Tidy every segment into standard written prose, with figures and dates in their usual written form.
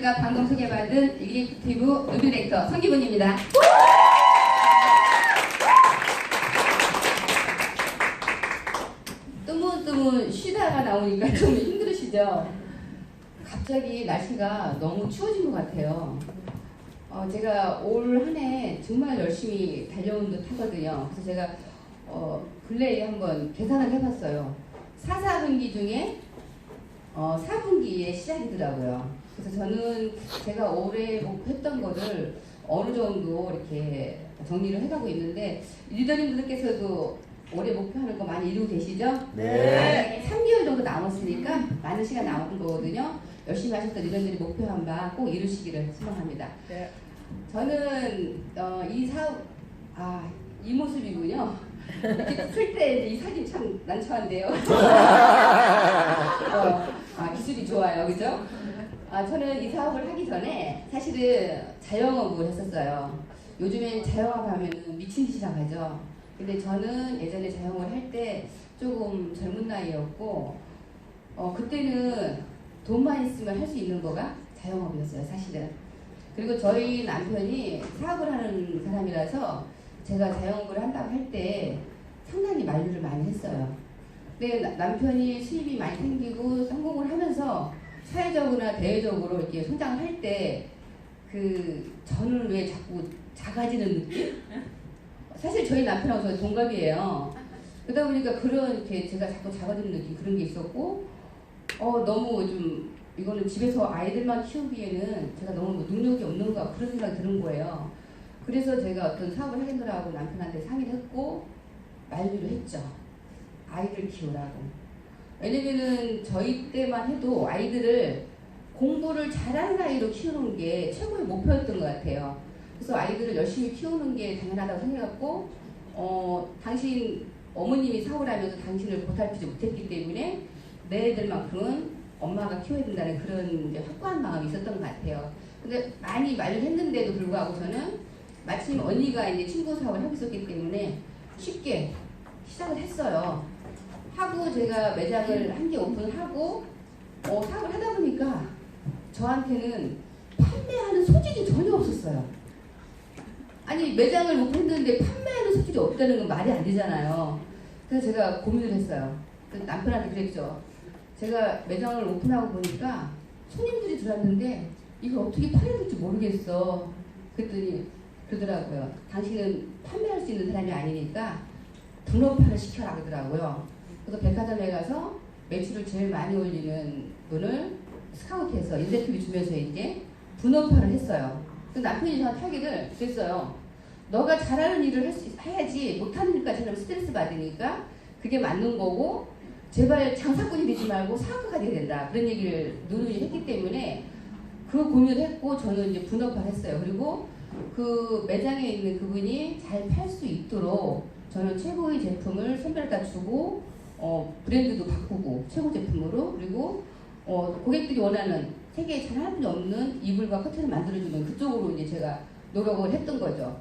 안녕하십니까. 방금 소개받은 일기티브 노비 디렉터 성기분입니다. 뜨문뜨문 쉬다가 나오니까 좀 힘들으시죠? 갑자기 날씨가 너무 추워진 것 같아요. 제가 올 한 해 정말 열심히 달려온 듯 하거든요. 그래서 제가 근래에 한번 계산을 해봤어요. 4분기 중에 4분기의 시작이더라고요. 그래서 저는 제가 올해 목표했던 거를 어느 정도 이렇게 정리를 해가고 있는데, 리더님들께서도 올해 목표하는 거 많이 이루고 계시죠? 네. 3개월 정도 남았으니까 많은 시간 남은 거거든요. 열심히 하셨던 리더님들이 목표한 바 꼭 이루시기를 소망합니다. 네. 저는 이 사업, 이 모습이군요. 이렇게 쓸 때 이 사진 참 난처한데요. 기술이 좋아요, 그죠? 저는 이 사업을 하기 전에 사실은 자영업을 했었어요. 요즘엔 자영업 하면 미친 듯이 나가죠. 근데 저는 예전에 자영업을 할 때 조금 젊은 나이였고, 그때는 돈만 있으면 할 수 있는 거가 자영업이었어요, 사실은. 그리고 저희 남편이 사업을 하는 사람이라서 제가 자영업을 한다고 할 때 상당히 만류를 많이 했어요. 근데 남편이 수입이 많이 생기고 성공을 하면서 사회적으로나 대외적으로 이렇게 성장을 할 때 저는 왜 자꾸 작아지는 느낌? 사실 저희 남편하고 저희 동갑이에요. 그러다 보니까 이렇게 제가 자꾸 작아지는 느낌, 그런 게 있었고, 너무 좀 이거는 집에서 아이들만 키우기에는 제가 너무 능력이 없는가, 그런 생각이 드는 거예요. 그래서 제가 어떤 사업을 하겠노라고 남편한테 상의를 했고 만류를 했죠. 아이들 키우라고. 왜냐면은 저희 때만 해도 아이들을 공부를 잘하는 아이로 키우는 게 최고의 목표였던 것 같아요. 그래서 아이들을 열심히 키우는 게 당연하다고 생각했고, 당신 어머님이 사업을 하면서 당신을 보살피지 못했기 때문에 내 애들만큼은 엄마가 키워야 된다는 그런 이제 확고한 마음이 있었던 것 같아요. 근데 많이 만류했는데도 불구하고 저는 마침 언니가 이제 친구 사업을 하고 있었기 때문에 쉽게 시작을 했어요. 하고 제가 매장을 한 개 오픈하고 사업을 하다 보니까 저한테는 판매하는 소질이 전혀 없었어요. 아니, 매장을 오픈했는데 판매하는 소질이 없다는 건 말이 안 되잖아요. 그래서 제가 고민을 했어요. 그래서 남편한테 그랬죠. 제가 매장을 오픈하고 보니까 손님들이 들어왔는데 이걸 어떻게 팔아야 될지 모르겠어. 그랬더니 그러더라고요. 당신은 판매할 수 있는 사람이 아니니까 분업화를 시켜라 그러더라고요. 그래서 백화점에 가서 매출을 제일 많이 올리는 분을 스카우트해서 인센티브 주면서 이제 분업화를 했어요. 그래서 남편이 저한테 하기를 그랬어요. 너가 잘하는 일을 해야지, 못하는 일까지 하면 스트레스 받으니까 그게 맞는 거고, 제발 장사꾼이 되지 말고 사업가가 돼야 된다. 그런 얘기를 누누이 했기 때문에 그 고민을 했고, 저는 이제 분업화를 했어요. 그리고 그 매장에 있는 그분이 잘 팔 수 있도록 저는 최고의 제품을 선별해다 주고, 브랜드도 바꾸고 최고 제품으로, 그리고 고객들이 원하는 세계에 잘 한 분이 없는 이불과 커튼을 만들어주는 그쪽으로 이제 제가 노력을 했던 거죠.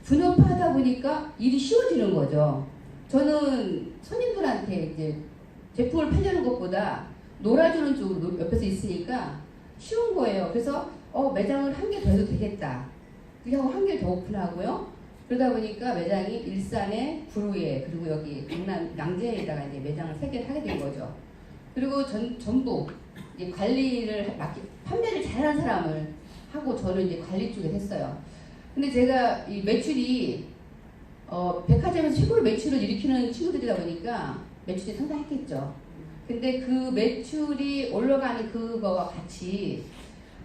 분업화하다 보니까 일이 쉬워지는 거죠. 저는 손님들한테 이제 제품을 팔려는 것보다 놀아주는 쪽으로 옆에서 있으니까 쉬운 거예요. 그래서 매장을 한 개 더 해도 되겠다. 그렇게 하고 한 개 더 오픈하고요. 그러다 보니까 매장이 일산에, 구로에, 그리고 여기 강남 양재에다가 이제 매장을 3개를 하게 된 거죠. 그리고 전부 이제 관리를 판매를 잘하는 사람을 하고 저는 이제 관리 쪽에 했어요. 근데 제가 이 매출이 백화점에서 최고의 매출을 일으키는 친구들이다 보니까 매출이 상당했겠죠. 근데 그 매출이 올라가는 그거와 같이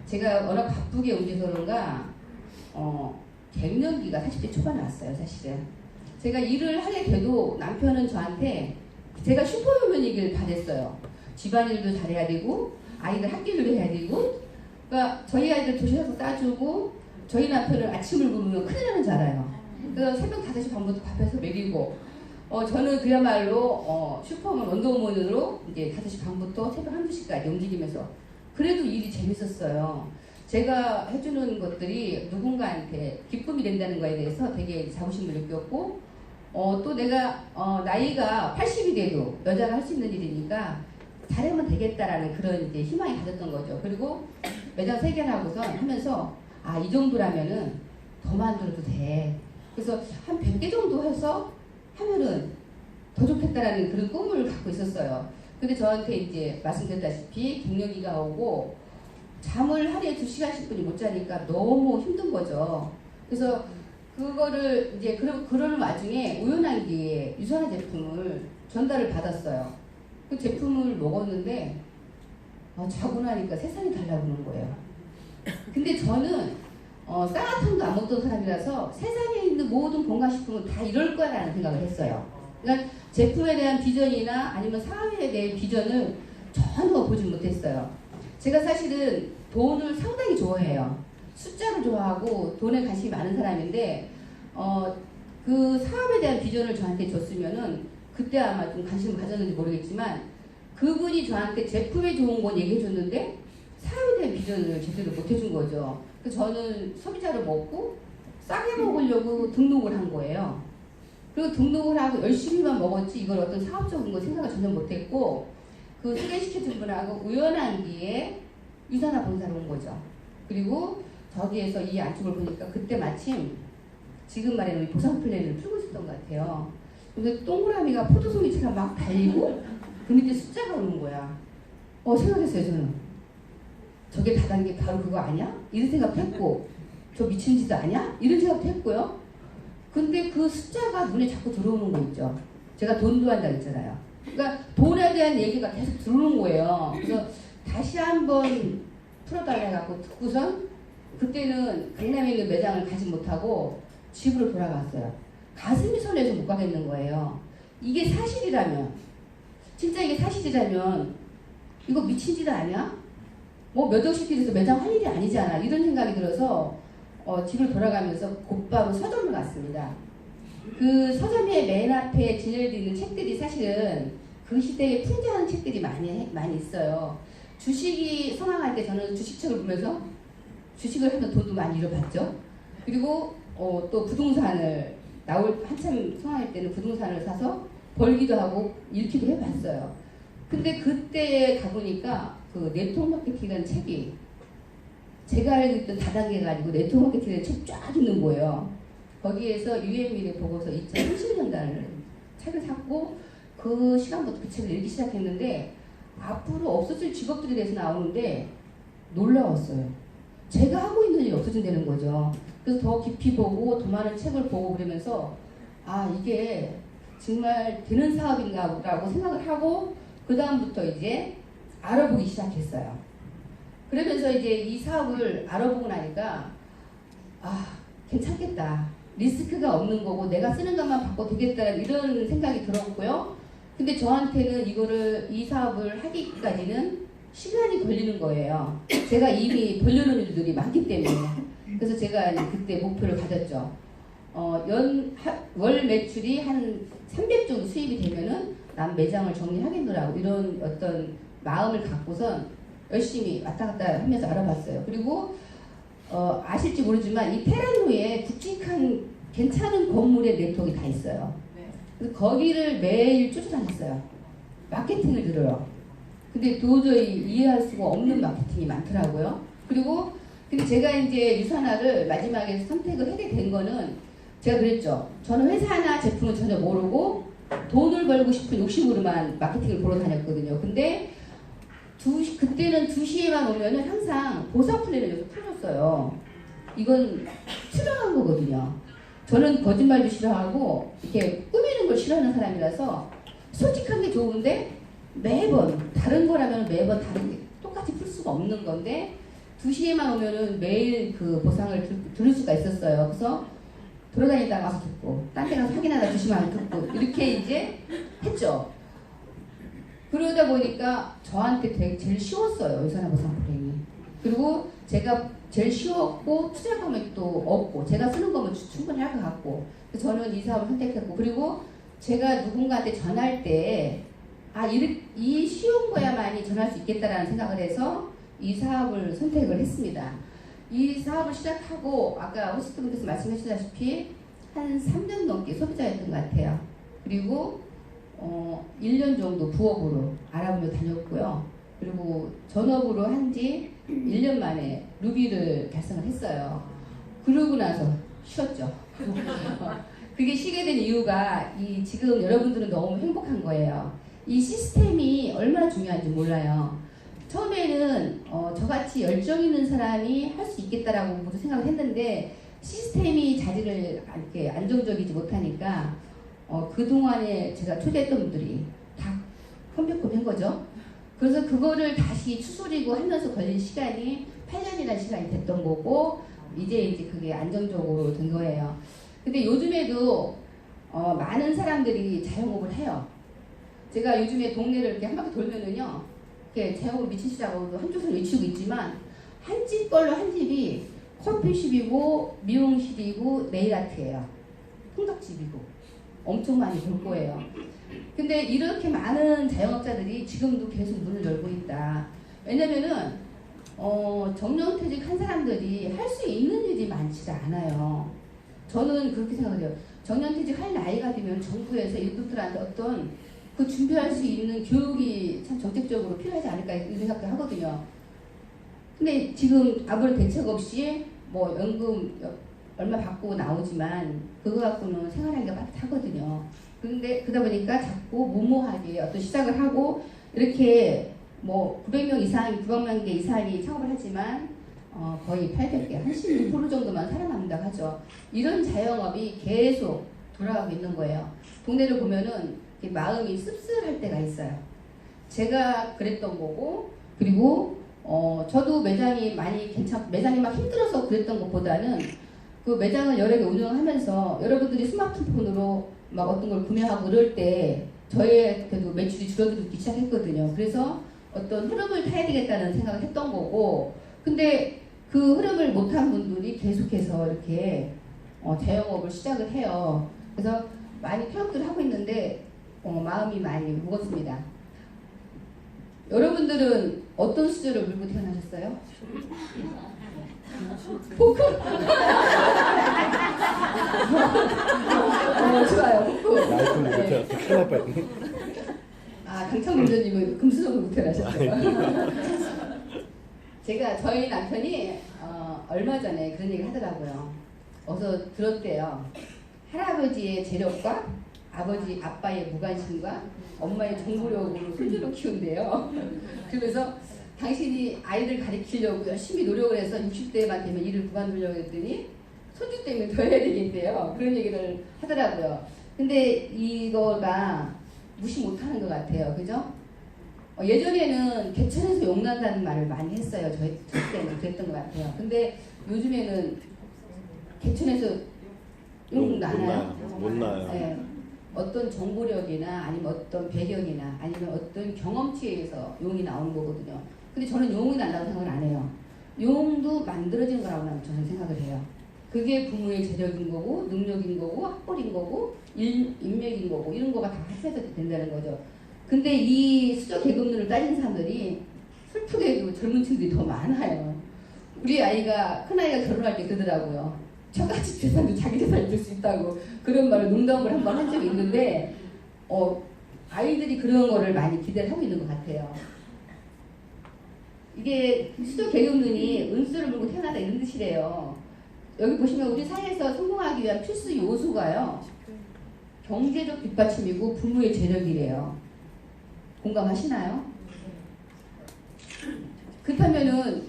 제가 워낙 바쁘게 움직여서 그런가 갱년기가 40대 초반에 왔어요, 사실은. 제가 일을 하게 돼도 남편은 저한테 제가 슈퍼우먼이길 바랬어요. 집안일도 잘해야 되고 아이들 학교일도 해야 되고, 그러니까 저희 아이들 도시락도 싸주고 저희 남편은 아침을 부르면 큰일 나는 줄 알아요. 그래서 새벽 5시 반부터 밥해서 먹이고, 저는 그야말로 슈퍼우먼 원더우먼으로 이제 5시 반부터 새벽 1~2시까지 움직이면서 그래도 일이 재밌었어요. 제가 해주는 것들이 누군가한테 기쁨이 된다는 거에 대해서 되게 자부심을 느꼈고, 또 내가 나이가 80이 돼도 여자가 할 수 있는 일이니까 잘하면 되겠다라는 그런 이제 희망이 가졌던 거죠. 그리고 매장 3개를 하고선 하면서 아, 이 정도라면은 더 만들어도 돼. 그래서 한 100개 정도 해서 하면은 더 좋겠다라는 그런 꿈을 갖고 있었어요. 근데 저한테 이제 말씀드렸다시피 갱년기가 오고 잠을 하루에 2시간씩 뿐이 못 자니까 너무 힘든 거죠. 그래서 그거를 이제 그러는 와중에 우연한 기회에 유산화 제품을 전달을 받았어요. 그 제품을 먹었는데 자고 나니까 세상이 달라붙는 거예요. 근데 저는 쌍화탕도 안 먹던 사람이라서 세상에 있는 모든 건강식품은 다 이럴 거야라는 생각을 했어요. 그러니까 제품에 대한 비전이나 아니면 사회에 대한 비전을 전혀 보지 못했어요. 제가 사실은 돈을 상당히 좋아해요. 숫자를 좋아하고 돈에 관심이 많은 사람인데 그 사업에 대한 비전을 저한테 줬으면은 그때 아마 좀 관심을 가졌는지 모르겠지만 그분이 저한테 제품에 좋은 건 얘기해 줬는데 사회에 대한 비전을 제대로 못 해준 거죠. 그래서 저는 소비자를 먹고 싸게 먹으려고 등록을 한 거예요. 그리고 등록을 하고 열심히만 먹었지 이걸 어떤 사업적인 거 생각을 전혀 못했고 그 소개시켜준 분하고 우연한 기회에 유산화 본사로 온 거죠. 그리고 저기에서 이 안쪽을 보니까 그때 마침 지금 말하는 보상 플랜을 풀고 있었던 것 같아요. 근데 동그라미가 포도송이처럼 막 달리고 그 밑에 숫자가 오는 거야. 생각했어요 저는. 저게 다단계 바로 그거 아니야? 이런 생각도 했고 저 미친 짓 아니야? 이런 생각도 했고요. 근데 그 숫자가 눈에 자꾸 들어오는 거 있죠. 제가 돈도 한다 했잖아요. 그러니까 돈에 대한 얘기가 계속 들어오는 거예요. 그래서 다시 한번 풀어달라 해갖고 듣고선 그때는 강남에 있는 매장을 가지 못하고 집으로 돌아갔어요. 가슴이 설레서 못 가겠는 거예요. 이게 사실이라면 진짜 이게 사실이라면 이거 미친 짓 아니야? 뭐 몇 억씩 들여서 매장 할 일이 아니잖아. 이런 생각이 들어서 집을 돌아가면서 곧바로 서점을 갔습니다. 그 서점의 맨 앞에 진열되어 있는 책들이 사실은 그 시대에 풍자하는 책들이 많이 있어요. 주식이 성황할 때 저는 주식책을 보면서 주식을 하면 돈도 많이 잃어봤죠. 그리고 또 부동산을 한참 성황할 때는 부동산을 사서 벌기도 하고 잃기도 해봤어요. 근데 그때 가보니까 그 네트워크 마케팅이라는 책이 제가 알고 있던 다단계가 아니고 네트워크 마케팅이라는 책이 쫙 있는 거예요. 거기에서 유엔미래 보고서 2030년단을 책을 샀고 그 시간부터 그 책을 읽기 시작했는데 앞으로 없어질 직업들에 대해서 나오는데 놀라웠어요. 제가 하고 있는 일이 없어진다는 거죠. 그래서 더 깊이 보고 더 많은 책을 보고 그러면서 이게 정말 되는 사업인가 라고 생각을 하고 그 다음부터 이제 알아보기 시작했어요. 그러면서 이제 이 사업을 알아보고 나니까 괜찮겠다. 리스크가 없는 거고 내가 쓰는 것만 받고 되겠다는 이런 생각이 들었고요. 근데 저한테는 이 사업을 하기까지는 시간이 걸리는 거예요. 제가 이미 벌려놓은 일들이 많기 때문에. 그래서 제가 그때 목표를 가졌죠. 월 매출이 한 300 정도 수입이 되면은 난 매장을 정리하겠노라고 이런 어떤 마음을 갖고선 열심히 왔다 갔다 하면서 알아봤어요. 그리고 아실지 모르지만 이 테란로에 굵직한 괜찮은 건물의 네트워크가 다 있어요. 그래서 거기를 매일 쫓아다녔어요. 마케팅을 들어요. 근데 도저히 이해할 수가 없는 마케팅이 많더라고요. 그리고 근데 제가 이제 유산화를 마지막에 선택을 하게 된 거는 제가 그랬죠. 저는 회사나 제품은 전혀 모르고 돈을 벌고 싶은 욕심으로만 마케팅을 보러 다녔거든요. 근데 그때는 2시에만 오면은 항상 보상 플랜을 여기서 풀어줬어요. 이건 출연한 거거든요. 저는 거짓말도 싫어하고 이렇게 꾸미는 걸 싫어하는 사람이라서 솔직한 게 좋은데 매번 다른 거라면 매번 다르게 똑같이 풀 수가 없는 건데 2시에만 오면은 매일 그 보상을 들을 수가 있었어요. 그래서 돌아다니다가 와서 듣고 딴 데 가서 확인하다 2시만 듣고 이렇게 이제 했죠. 그러다 보니까 저한테 제일 쉬웠어요. 유산화 보상 플랜이. 그리고 제가 제일 쉬웠고 투자감이 또 없고 제가 쓰는 거면 충분히 할 것 같고 저는 이 사업을 선택했고 그리고 제가 누군가한테 전할 때 이 쉬운 거야만이 전할 수 있겠다라는 생각을 해서 이 사업을 선택을 했습니다. 이 사업을 시작하고 아까 호스트분께서 말씀해 주셨다시피 한 3년 넘게 소비자였던 것 같아요. 그리고 1년 정도 부업으로 알아보며 다녔고요. 그리고 전업으로 한 지 1년 만에 루비를 달성을 했어요. 그러고 나서 쉬었죠. 그게 쉬게 된 이유가 지금 여러분들은 너무 행복한 거예요. 이 시스템이 얼마나 중요한지 몰라요. 처음에는 저같이 열정 있는 사람이 할 수 있겠다라고 모두 생각을 했는데 시스템이 자리를 이렇게 안정적이지 못하니까 그동안에 제가 초대했던 분들이 다 컴백홈한 거죠. 그래서 그거를 다시 추스리고 하면서 걸린 시간이 8년이라는 시간이 됐던 거고 이제 그게 안정적으로 된 거예요. 근데 요즘에도 많은 사람들이 자영업을 해요. 제가 요즘에 동네를 이렇게 한 바퀴 돌면은요, 이렇게 자영업 미친 시장으로 한쪽에서 외치고 있지만 한 집 걸로 한 집이 커피숍이고 미용실이고 네일아트예요. 통닭집이고 엄청 많이 볼 거예요. 근데 이렇게 많은 자영업자들이 지금도 계속 문을 열고 있다. 왜냐면은 정년퇴직 한 사람들이 할 수 있는 일이 많지가 않아요. 저는 그렇게 생각해요. 정년퇴직 할 나이가 되면 정부에서 이분들한테 어떤 그 준비할 수 있는 교육이 참 정책적으로 필요하지 않을까 이런 생각을 하거든요. 근데 지금 아무런 대책 없이 뭐 연금 얼마 받고 나오지만 그거 갖고는 생활하기가 빡하거든요. 그런데 그러다 보니까 자꾸 무모하게 어떤 시작을 하고 이렇게 뭐 900명 이상, 900만 개 이상이 창업을 하지만 거의 800개, 한 16% 정도만 살아남는다고 하죠. 이런 자영업이 계속 돌아가고 있는 거예요. 동네를 보면은 마음이 씁쓸할 때가 있어요. 제가 그랬던 거고, 그리고 저도 매장이 많이 매장이 막 힘들어서 그랬던 것보다는 그 매장을 여러 개 운영하면서 여러분들이 스마트폰으로 막 어떤 걸 구매하고 이럴 때 저의 그래도 매출이 줄어들기 시작했거든요. 그래서 어떤 흐름을 타야 되겠다는 생각을 했던 거고, 근데 그 흐름을 못한 분들이 계속해서 이렇게 자영업을 시작을 해요. 그래서 많이 폐업들을 하고 있는데 마음이 많이 무겁습니다. 여러분들은 어떤 수저를 물고 태어나셨어요? 포크? 좋아요, 포크. 나이프 물고 태어났어. 큰일 날 뻔했네. 강창문전님은 금수저를 물고 태어나셨어요. 제가 저희 남편이 얼마 전에 그런 얘기를 하더라고요. 어서 들었대요. 할아버지의 재력과 아빠의 무관심과 엄마의 정보력으로 손주를 키운대요. 그러면서 당신이 아이들 가르치려고 열심히 노력을 해서 60대만 되면 일을 그만두려고 했더니 손주 때문에 더 해야 되겠대요. 그런 얘기를 하더라고요. 근데 이거가 무시 못하는 것 같아요. 그죠? 예전에는 개천에서 용난다는 말을 많이 했어요. 저희 때는 그랬던 것 같아요. 근데 요즘에는 개천에서 용 나나요? 못 나요. 네. 어떤 정보력이나 아니면 어떤 배경이나 아니면 어떤 경험치에 의해서 용이 나오는 거거든요. 근데 저는 용이 난다고 생각을 안 해요. 용도 만들어지는 거라고 저는 생각을 해요. 그게 부모의 재력인 거고 능력인 거고 학벌인 거고 인맥인 거고 이런 거가 다 합쳐서 된다는 거죠. 근데 이 수저 계급론을 따진 사람들이 슬프게도 젊은 층들이 더 많아요. 우리 아이가 큰아이가 결혼할 때 그러더라고요. 처갓집 재산도 자기 재산이 될 수 있다고 그런 말을 농담을 한번 한 적이 있는데 아이들이 그런 거를 많이 기대를 하고 있는 것 같아요. 이게 수저 계급론이 은수를 물고 태어나다 이런 뜻이래요. 여기 보시면 우리 사회에서 성공하기 위한 필수 요소가요. 경제적 뒷받침이고 부모의 재력이래요. 공감하시나요? 그렇다면은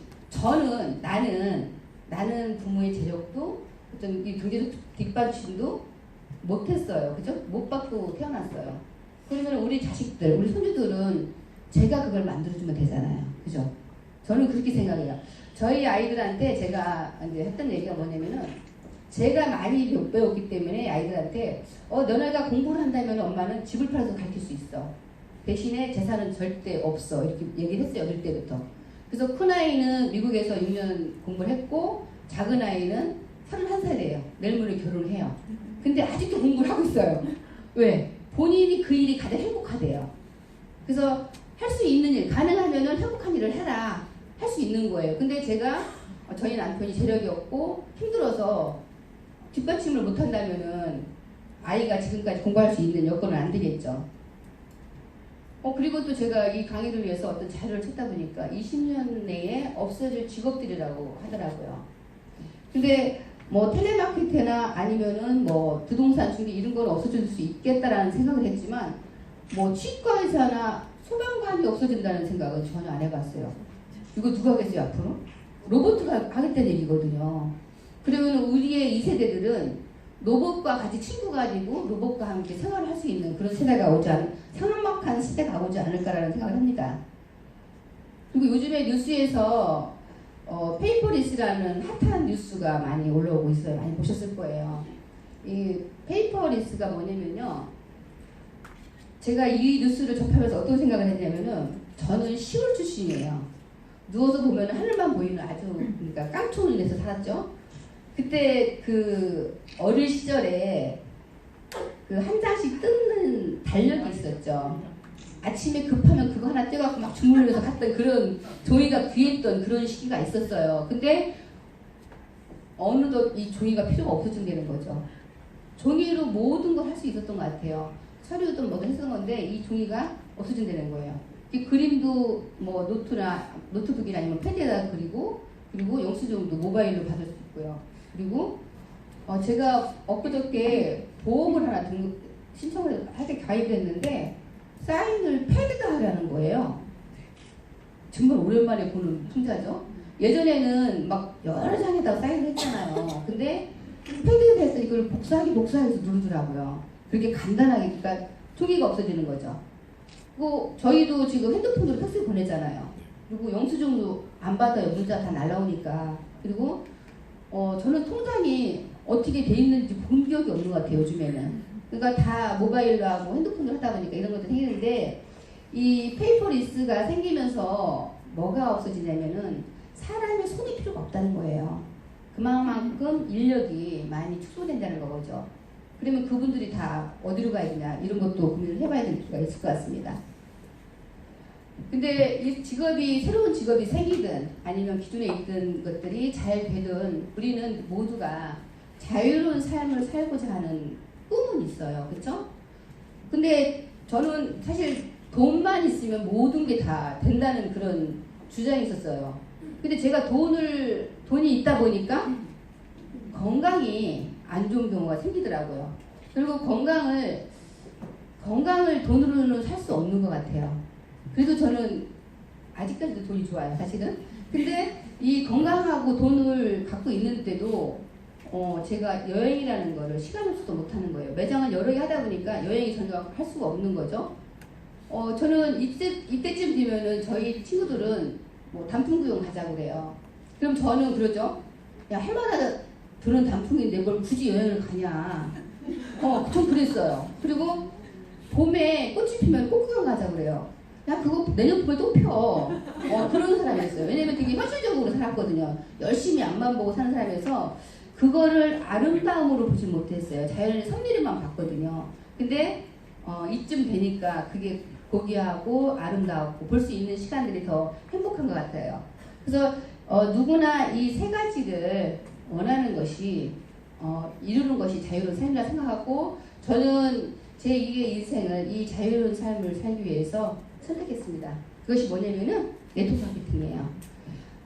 나는 부모의 재력도 어떤 이 경제적 뒷받침도 못했어요. 그죠? 못 받고 태어났어요. 그러면 우리 자식들, 우리 손주들은 제가 그걸 만들어주면 되잖아요. 그죠? 저는 그렇게 생각해요. 저희 아이들한테 제가 이제 했던 얘기가 뭐냐면은 제가 많이 배웠기 때문에 아이들한테 너네가 공부를 한다면 엄마는 집을 팔아서 가르칠 수 있어. 대신에 재산은 절대 없어. 이렇게 얘기를 했어요. 어릴 때부터. 그래서 큰아이는 미국에서 6년 공부를 했고 작은 아이는 31살이에요. 내일 모레 결혼을 해요. 근데 아직도 공부를 하고 있어요. 왜? 본인이 그 일이 가장 행복하대요. 그래서 할 수 있는 일, 가능하면 행복한 일을 해라. 할 수 있는 거예요. 근데 제가 저희 남편이 재력이 없고 힘들어서 뒷받침을 못한다면은 아이가 지금까지 공부할 수 있는 여건은 안 되겠죠. 그리고 또 제가 이 강의를 위해서 어떤 자료를 찾다 보니까 20년 내에 없어질 직업들이라고 하더라고요. 근데 뭐 텔레마케터나 아니면은 뭐 부동산 중개 이런 건 없어질 수 있겠다라는 생각을 했지만 뭐 치과 의사나 소방관이 없어진다는 생각은 전혀 안 해봤어요. 이거 누가 하겠어요 앞으로? 로봇가 하겠다는 얘기거든요. 그러면 우리의 2세대들은 로봇과 같이 친구가 되고 로봇과 함께 생활을 할 수 있는 그런 세대가 오지 삭막한 시대가 오지 않을까라는 생각을 합니다. 그리고 요즘에 뉴스에서 페이퍼리스라는 핫한 뉴스가 많이 올라오고 있어요. 많이 보셨을 거예요. 이 페이퍼리스가 뭐냐면요. 제가 이 뉴스를 접하면서 어떤 생각을 했냐면은 저는 시골 출신이에요. 누워서 보면 하늘만 보이는 아주 그러니까 깡통을 내서 살았죠. 그때 그 어릴 시절에 그 한 장씩 뜯는 달력이 있었죠. 아침에 급하면 그거 하나 떼갖고 막 주물러서 갔던 그런 종이가 귀했던 그런 시기가 있었어요. 근데 어느덧 이 종이가 필요가 없어진다는 거죠. 종이로 모든 걸 할 수 있었던 것 같아요. 서류도 뭐든 했던 건데 이 종이가 없어진다는 거예요. 이 그림도 뭐 노트북이나 아니면 패드에다 그리고 영수증도 모바일로 받을 수 있고요. 그리고 제가 엊그저께 보험을 하나 신청을 할 때 가입을 했는데 사인을 패드가 하라는 거예요. 정말 오랜만에 보는 풍자죠. 예전에는 막 여러 장에다가 사인을 했잖아요. 근데 패드가 돼서 이걸 복사해서 누르더라고요. 그렇게 간단하게, 그러니까 종이가 없어지는 거죠. 그리고 저희도 지금 핸드폰으로 팩스 보내잖아요. 그리고 영수증도 안 받아요. 문자 다 날라오니까. 그리고 저는 통장이 어떻게 돼 있는지 본 기억이 없는 것 같아요. 요즘에는. 그러니까 다 모바일로 하고 핸드폰으로 하다 보니까 이런 것도 생기는데 이 페이퍼리스가 생기면서 뭐가 없어지냐면은 사람의 손이 필요가 없다는 거예요. 그만큼 인력이 많이 축소된다는 거죠. 그러면 그분들이 다 어디로 가야 되냐 이런 것도 고민을 해봐야 될 필요가 있을 것 같습니다. 근데 이 직업이 새로운 직업이 생기든 아니면 기존에 있던 것들이 잘 되든 우리는 모두가 자유로운 삶을 살고자 하는 꿈은 있어요. 그렇죠? 근데 저는 사실 돈만 있으면 모든 게 다 된다는 그런 주장이 있었어요. 근데 제가 돈이 있다 보니까 건강이 안 좋은 경우가 생기더라고요. 그리고 건강을 돈으로는 살 수 없는 것 같아요. 그래도 저는 아직까지도 돈이 좋아요, 사실은. 근데 이 건강하고 돈을 갖고 있는데도 제가 여행이라는 거를 시간 없어도 못하는 거예요. 매장을 여러 개 하다 보니까 여행이 전혀 할 수가 없는 거죠. 저는 이때쯤 되면은 저희 친구들은 뭐 단풍구경 가자고 그래요. 그럼 저는 그러죠. 야, 해마다 드는 단풍인데 뭘 굳이 여행을 가냐. 좀 그랬어요. 그리고 봄에 꽃이 피면 꽃구경 가자고 그래요. 야, 그거 내년 봄에 또 펴. 그런 사람이었어요. 왜냐면 되게 현실적으로 살았거든요. 열심히 앞만 보고 사는 사람이어서 그거를 아름다움으로 보지 못했어요. 자연의 섭리를만 봤거든요. 근데 이쯤 되니까 그게 고귀하고 아름다웠고 볼 수 있는 시간들이 더 행복한 것 같아요. 그래서 누구나 이 세 가지를 원하는 것이 이루는 것이 자유로운 삶이라 생각하고 저는 제 2의 인생을 이 자유로운 삶을 살기 위해서 선택했습니다. 그것이 뭐냐면은 네트워크 마케팅이에요.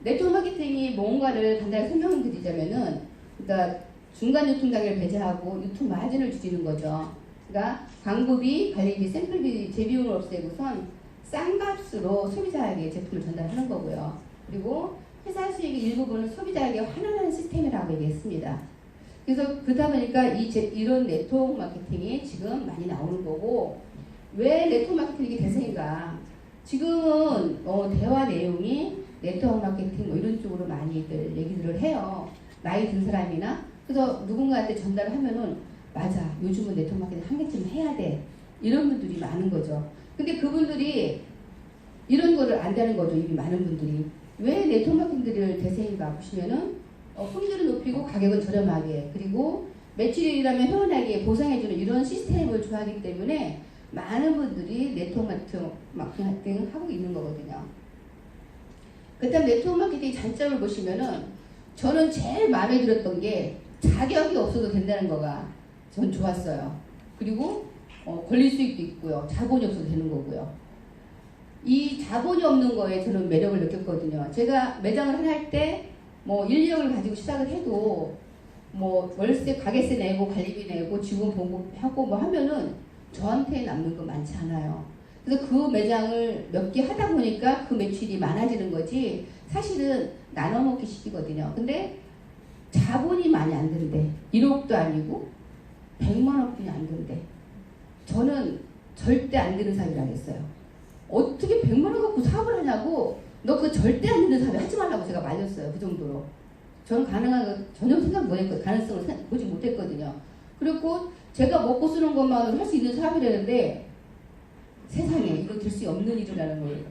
네트워크 마케팅이 뭔가를 간단히 설명을 드리자면은 그러니까 중간 유통장애를 배제하고 유통 마진을 줄이는 거죠. 그러니까 광고비, 관리비, 샘플비, 재비용을 없애고선 싼 값으로 소비자에게 제품을 전달하는 거고요. 그리고 회사 수익의 일부분을 소비자에게 환원하는 시스템이라고 얘기했습니다. 그래서 그러다 보니까 이런 네트워크 마케팅이 지금 많이 나오는 거고 왜 네트워크 마케팅이 대세인가? 지금은 대화 내용이 네트워크 마케팅 뭐 이런 쪽으로 많이들 얘기들을 해요. 나이 든 사람이나 그래서 누군가한테 전달을 하면은 맞아 요즘은 네트워크 마케팅 한 개쯤 해야 돼 이런 분들이 많은 거죠. 근데 그분들이 이런 거를 안다는 거죠. 이미 많은 분들이 왜 네트워크 마케팅들을 대세인가 보시면은 품질을 높이고 가격은 저렴하게 그리고 매출이라면 회원에게 보상해주는 이런 시스템을 좋아하기 때문에 많은 분들이 네트워크 마케팅 하고 있는 거거든요. 그다음 네트워크 마케팅 장점을 보시면은 저는 제일 마음에 들었던 게 자격이 없어도 된다는 거가 전 좋았어요. 그리고 권리 수익도 있고요. 자본이 없어도 되는 거고요. 이 자본이 없는 거에 저는 매력을 느꼈거든요. 제가 매장을 하나 할 때 뭐 인력을 가지고 시작을 해도 뭐 월세, 가게세 내고 관리비 내고 직원 보고하고 뭐 하면은 저한테 남는 거 많지 않아요. 그래서 그 매장을 몇 개 하다 보니까 그 매출이 많아지는 거지 사실은 나눠 먹기 식이거든요. 근데 자본이 많이 안 든대. 1억도 아니고 100만 원뿐이 안 든대. 저는 절대 안 되는 사업이라 했어요. 어떻게 100만 원 갖고 사업을 하냐고, 너 그 절대 안 되는 사업 하지 말라고 제가 말렸어요. 그 정도로. 저는 가능한 거 전혀 생각 못 했거든요. 가능성을 보지 못했거든요. 그리고 제가 먹고 쓰는 것만으로 할 수 있는 사업이라는데 세상에 이거 될 수 없는 일이라는 걸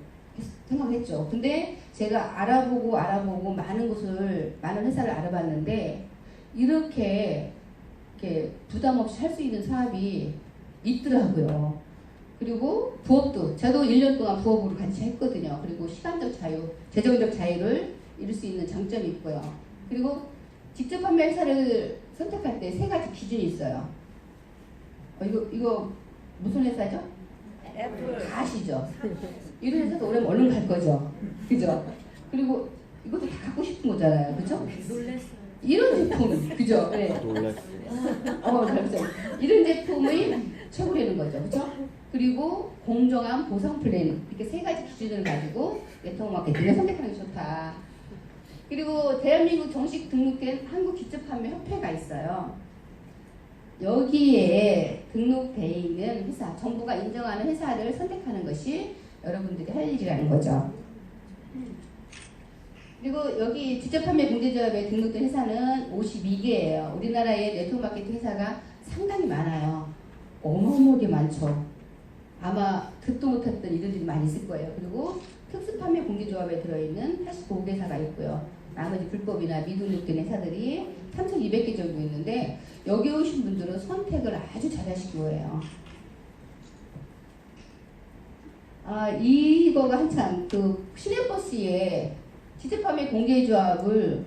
생각했죠. 근데 제가 알아보고 많은 회사를 알아봤는데 이렇게 부담 없이 할 수 있는 사업이 있더라고요. 그리고 부업도 저도 1년 동안 부업으로 같이 했거든요. 그리고 시간적 자유, 재정적 자유를 이룰 수 있는 장점이 있고요. 그리고 직접 판매 회사를 선택할 때 3가지 기준이 있어요. 이거 무슨 회사죠? 다 아시죠? 이런 회사도 오래면 얼른 갈 거죠. 그죠? 그리고 이것도 다 갖고 싶은 거잖아요. 그죠? 놀랬어요. 이런 제품, 그죠? 네. 놀랐어요. 잘했어요. 이런 제품의 최고라는 거죠. 그죠? 그리고 공정한 보상 플랜, 이렇게 3가지 기준을 가지고 네트워크 마케팅을 선택하는 게 좋다. 그리고 대한민국 정식 등록된 한국기초판매협회가 있어요. 여기에 등록되어 있는 회사, 정부가 인정하는 회사를 선택하는 것이 여러분들이 할 일이라는 거죠. 그리고 여기 직접판매 공제조합에 등록된 회사는 52개예요. 우리나라에 네트워크 마케팅 회사가 상당히 많아요. 어마어마하게 많죠. 아마 듣도 못했던 이들이 많이 있을 거예요. 그리고 특수판매 공제조합에 들어있는 85개사가 있고요. 나머지 불법이나 미등록된 회사들이 3,200개 정도 있는데 여기 오신 분들은 선택을 아주 잘하실 거예요. 이거가 한참 그 시내버스에 직접판매 공제조합을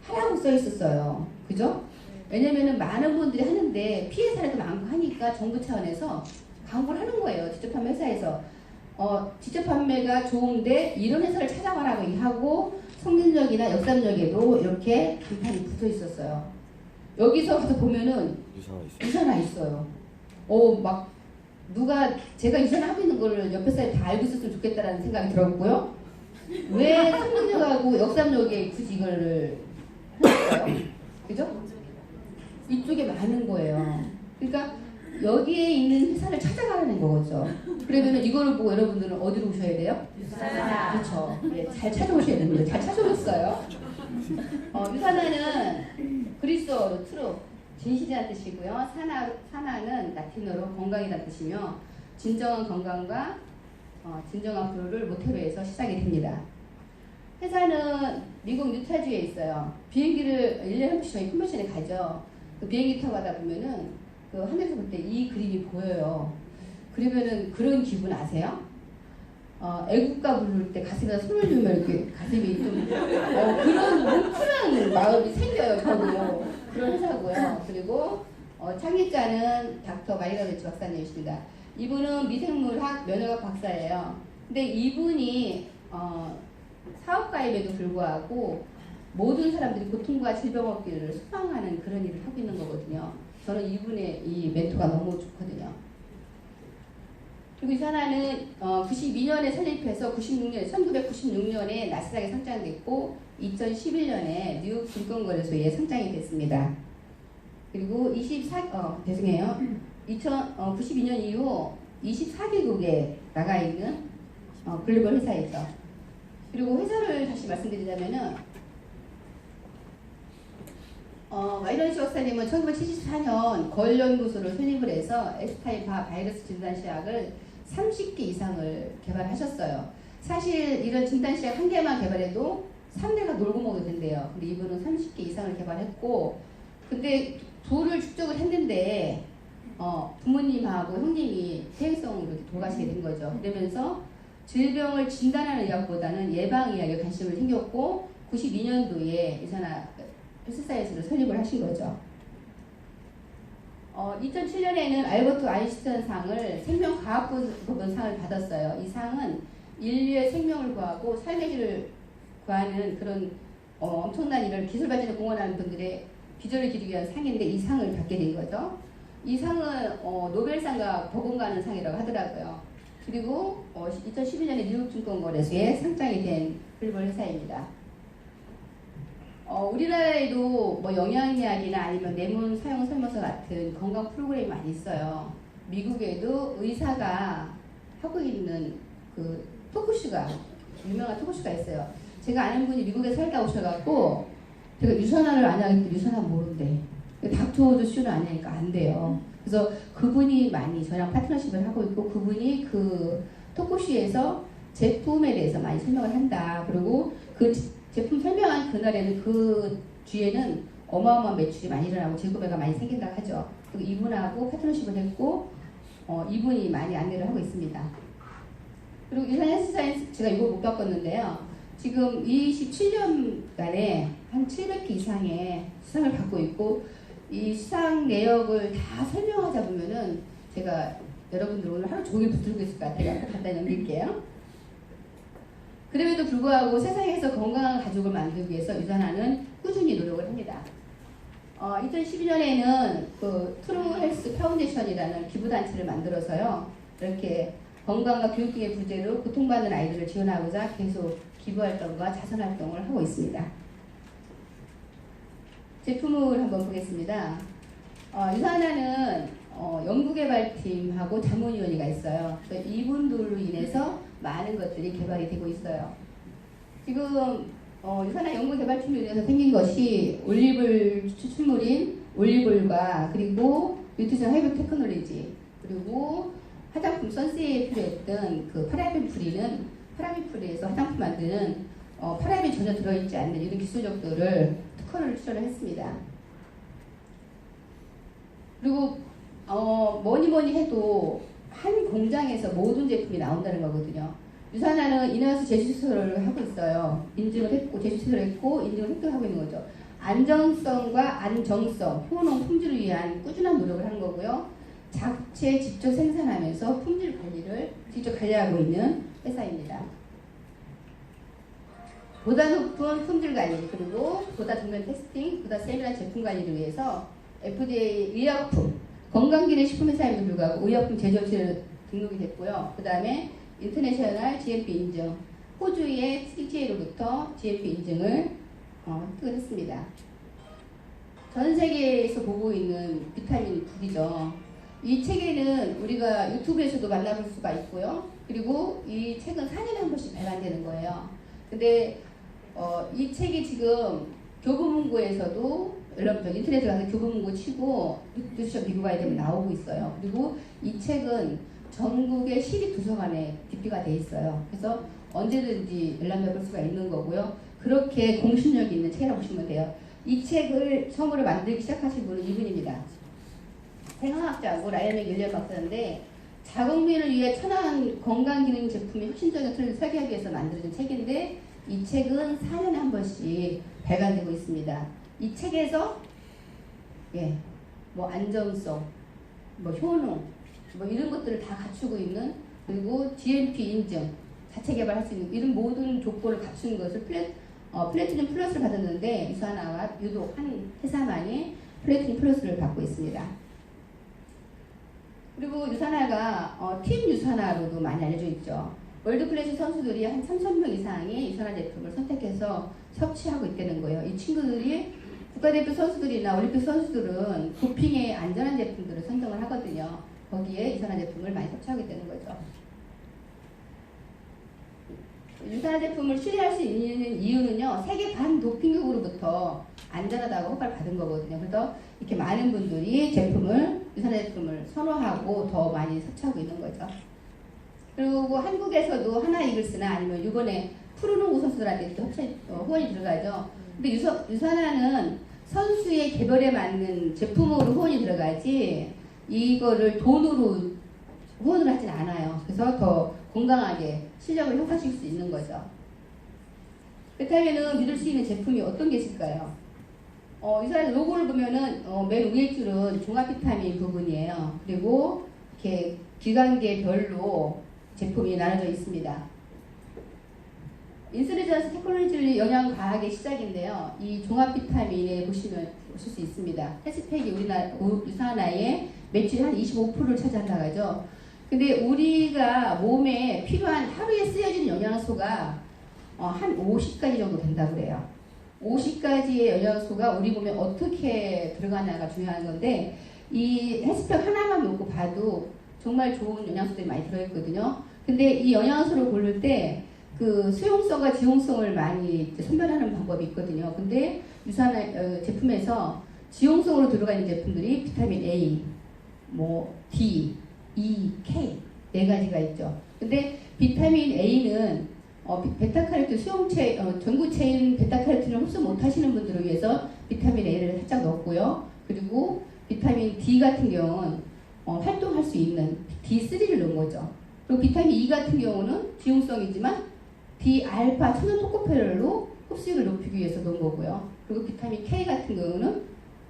하라고 써 있었어요. 그죠? 왜냐면은 많은 분들이 하는데 피해 사례도 많고 하니까 정부 차원에서 광고를 하는 거예요. 직접 판매 회사에서. 직접 판매가 좋은데 이런 회사를 찾아가라고 하고 성진역이나 역삼역에도 이렇게 간판이 붙어 있었어요. 여기서 가서 보면은 유사나 있어요. 막 누가 제가 유사나 하고 있는 거를 옆에 사람이 다 알고 있었으면 좋겠다라는 생각이 들었고요. 왜 성진역하고 역삼역에 굳이 이거를 했어요? 그죠? 이쪽에 많은 거예요. 그러니까 여기에 있는 회사를 찾아가라는 거죠. 그러면 이거를 보고 여러분들은 어디로 오셔야 돼요? 유사나. 그렇죠. 네, 잘 찾아오셔야 됩니다. 잘 찾아오셨어요. 유사나는 그리스어로 트루, 진실이라는 뜻이고요. 사나는 라틴어로 건강이라는 뜻이며 진정한 건강과 진정한 프로를 모태로 해서 시작이 됩니다. 회사는 미국 유타주에 있어요. 비행기를 1년에 한 번씩 저희 컨벤션에 가죠. 그 비행기 타고 가다 보면은 그 하늘에서 볼 때 이 그림이 보여요. 그러면은 그런 기분 아세요? 애국가 부를 때 가슴에다 손을 주면 이렇게 가슴이 좀 그런 뭉클한 마음이 생겨요. 저도 그런 회사고요. 그리고 창립자는 닥터 마이라베치 박사님이십니다. 이분은 미생물학 면역학 박사예요. 근데 이분이 사업가임에도 불구하고 모든 사람들이 고통과 질병 없기를 소망하는 그런 일을 하고 있는 거거든요. 저는 이분의 이 멘토가 너무 좋거든요. 그리고 이 사람은 92년에 설립해서 1996년에 나스닥에 상장됐고 2011년에 뉴욕 증권거래소에 상장이 됐습니다. 그리고 92년 이후 24개국에 나가 있는 글로벌 회사이죠. 그리고 회사를 다시 말씀드리자면은 마이런시 박사님은 1974년 거울연구소를 설립을 해서 S타입 바이러스 진단시약을 30개 이상을 개발하셨어요. 사실 이런 진단시약 한 개만 개발해도 3대가 놀고 먹어도 된대요. 근데 이분은 30개 이상을 개발했고, 근데 부를 축적을 했는데 부모님하고 형님이 퇴행성으로 돌아가시게 된 거죠. 그러면서 질병을 진단하는 의학보다는 예방의학에 관심을 생겼고 92년도에 이사나 헬스사이언스를 설립을 하신 거죠. 2007년에는 알버트 아인슈타인 상을 생명과학부분 상을 받았어요. 이 상은 인류의 생명을 구하고 삶의 질을 구하는 그런 엄청난 일을 기술 발전에 공헌하는 분들의 비전을 기르기 위한 상인데 이 상을 받게 된 거죠. 이 상은 노벨상과 버금가는 상이라고 하더라고요. 그리고 2012년에 뉴욕증권거래소에 상장이 된 글로벌 회사입니다. 우리나라에도 뭐 영양약이나 아니면 뇌문 사용 설명서 같은 건강 프로그램이 많이 있어요. 미국에도 의사가 하고 있는 그 토크쇼가 유명한 토크쇼가 있어요. 제가 아는 분이 미국에 살다 오셔갖고 제가 유선화를 안 하니까 유선화 모른대. 닥터워드 쇼를 안 하니까 안 돼요. 그래서 그분이 많이 저랑 파트너십을 하고 있고 그분이 그 토크쇼에서 제품에 대해서 많이 설명을 한다. 그리고 그 제품 설명한 그날에는 그 주에는 어마어마한 매출이 많이 일어나고 재구매가 많이 생긴다고 하죠. 그리고 이분하고 파트너십을 했고 이분이 많이 안내를 하고 있습니다. 그리고 유산 헬스사이언스 제가 이거 못 바꿨는데요. 지금 27년간에 한 700개 이상의 수상을 받고 있고 이 수상 내역을 다 설명하자 보면은 제가 여러분들 오늘 하루 종일 붙들고 있을 것 같아요. 갖다 넘길게요. 그럼에도 불구하고 세상에서 건강한 가족을 만들기 위해서 유산하는 꾸준히 노력을 합니다. 2012년에는 그 트루 헬스 파운데이션이라는 기부단체를 만들어서요. 이렇게 건강과 교육 등의 부재로 고통받는 아이들을 지원하고자 계속 기부활동과 자선활동을 하고 있습니다. 제품을 한번 보겠습니다. 유산하는 연구개발팀하고 자문위원회가 있어요. 이분들로 인해서 많은 것들이 개발이 되고 있어요. 지금 유산화 연구개발팀으로 인해서 생긴 것이 올리블 추출물인 올리블과 그리고 뉴트리션 하이브 테크놀로지 그리고 화장품 선스에 필요했던 그 파라벤 프리는 파라벤 프리에서 화장품 만드는 파라벤이 전혀 들어있지 않는 이런 기술력들을 특허를 출원을 했습니다. 그리고 뭐니 해도 한 공장에서 모든 제품이 나온다는 거거든요. 유산화는 인하우스 제휴수설을 하고 있어요. 인증을 했고 제휴수설을 했고 인증을 획득하고 있는 거죠. 안정성과 안정성, 효능, 품질을 위한 꾸준한 노력을 하는 거고요. 잡채 직접 생산하면서 품질 관리를 직접 관리하고 있는 회사입니다. 보다 높은 품질 관리 그리고 보다 정면 테스팅, 보다 세밀한 제품 관리를 위해서 FDA 의약품, 건강기능식품회사임에도 불구하고 의약품 제조업체로 등록이 됐고요. 그 다음에 인터내셔널 GMP 인증, 호주의 CGA로부터 GMP 인증을 획득을 했습니다. 전 세계에서 보고 있는 비타민 북이죠. 이 책에는 우리가 유튜브에서도 만나볼 수가 있고요. 그리고 이 책은 4년에 한 번씩 발간되는 거예요. 근데 이 책이 지금 교보문고에서도 여러분 인터넷에 가서 교보문고 치고 뉴트리션 비교가야 되면 나오고 있어요. 그리고 이 책은 전국의 시립도서관에 뒷비가 돼 있어요. 그래서 언제든지 열람해볼 수가 있는 거고요. 그렇게 공신력이 있는 책이라고 보시면 돼요. 이 책을 처음으로 만들기 시작하신 분은 이분입니다. 생화학자고 라이언 윌리엄 박사인데 자국민을 위해 천안 건강기능 제품의 혁신적인 틀을 설계하기 위해서 만들어진 책인데 이 책은 4년에 한 번씩 발간되고 있습니다. 이 책에서 뭐 안정성, 뭐 효능, 뭐 이런 것들을 다 갖추고 있는 그리고 GMP 인증, 자체 개발할 수 있는 이런 모든 조건을 갖춘 것을 플래티넘 플러스를 받았는데 유산화가 유독 한 회사만이 플래티넘 플러스를 받고 있습니다. 그리고 유산화가 팀 유산화로도 많이 알려져 있죠. 월드클래스 선수들이 한 3,000명 이상의 유산화 제품을 선택해서 섭취하고 있다는 거예요. 이 친구들이 국가대표 선수들이나 올림픽 선수들은 도핑에 안전한 제품들을 선정을 하거든요. 거기에 유산화 제품을 많이 섭취하고 있다는 거죠. 유산화 제품을 신뢰할 수 있는 이유는요. 세계 반도핑국으로부터 안전하다고 허가를 받은 거거든요. 그래서 이렇게 많은 분들이 유산화 제품을 선호하고 더 많이 섭취하고 있는 거죠. 그리고 한국에서도 하나이글스나 아니면 이번에 프로농구 선수들한테 후원이 들어가죠. 근데 유산화는 선수의 개별에 맞는 제품으로 후원이 들어가지 이거를 돈으로 후원을 하진 않아요. 그래서 더 건강하게 실력을 향상시킬 수 있는 거죠. 그렇다면 믿을 수 있는 제품이 어떤 게 있을까요? 유산화 로고를 보면은 맨 위에 줄은 종합 비타민 부분이에요. 그리고 이렇게 기관계별로 제품이 나눠져 있습니다. 인슬리전스 테크놀로지 영양 과학의 시작인데요. 이 종합 비타민에 보시면 보실 수 있습니다. 헬스팩이 우리나라 유산화의 매출 한 25%를 차지한다고 하죠. 근데 우리가 몸에 필요한 하루에 쓰여지는 영양소가 한 50가지 정도 된다고 그래요. 50가지의 영양소가 우리 몸에 어떻게 들어가냐가 중요한 건데 이 헬스팩 하나만 놓고 봐도 정말 좋은 영양소들이 많이 들어있거든요. 근데 이 영양소를 고를 때 그 수용성과 지용성을 많이 선별하는 방법이 있거든요. 근데 유산화 제품에서 지용성으로 들어가 있는 제품들이 비타민 A, 뭐 D, E, K 네 가지가 있죠. 근데 비타민 A는 베타카로틴 수용체 전구체인 베타카로틴을 흡수 못하시는 분들을 위해서 비타민 A를 살짝 넣었고요. 그리고 비타민 D 같은 경우는 활동할 수 있는 D3를 넣은 거죠. 그리고 비타민 E 같은 경우는 지용성이지만 D알파 천연 토코페롤로 흡수율을 높이기 위해서 넣은 거고요. 그리고 비타민 K 같은 경우는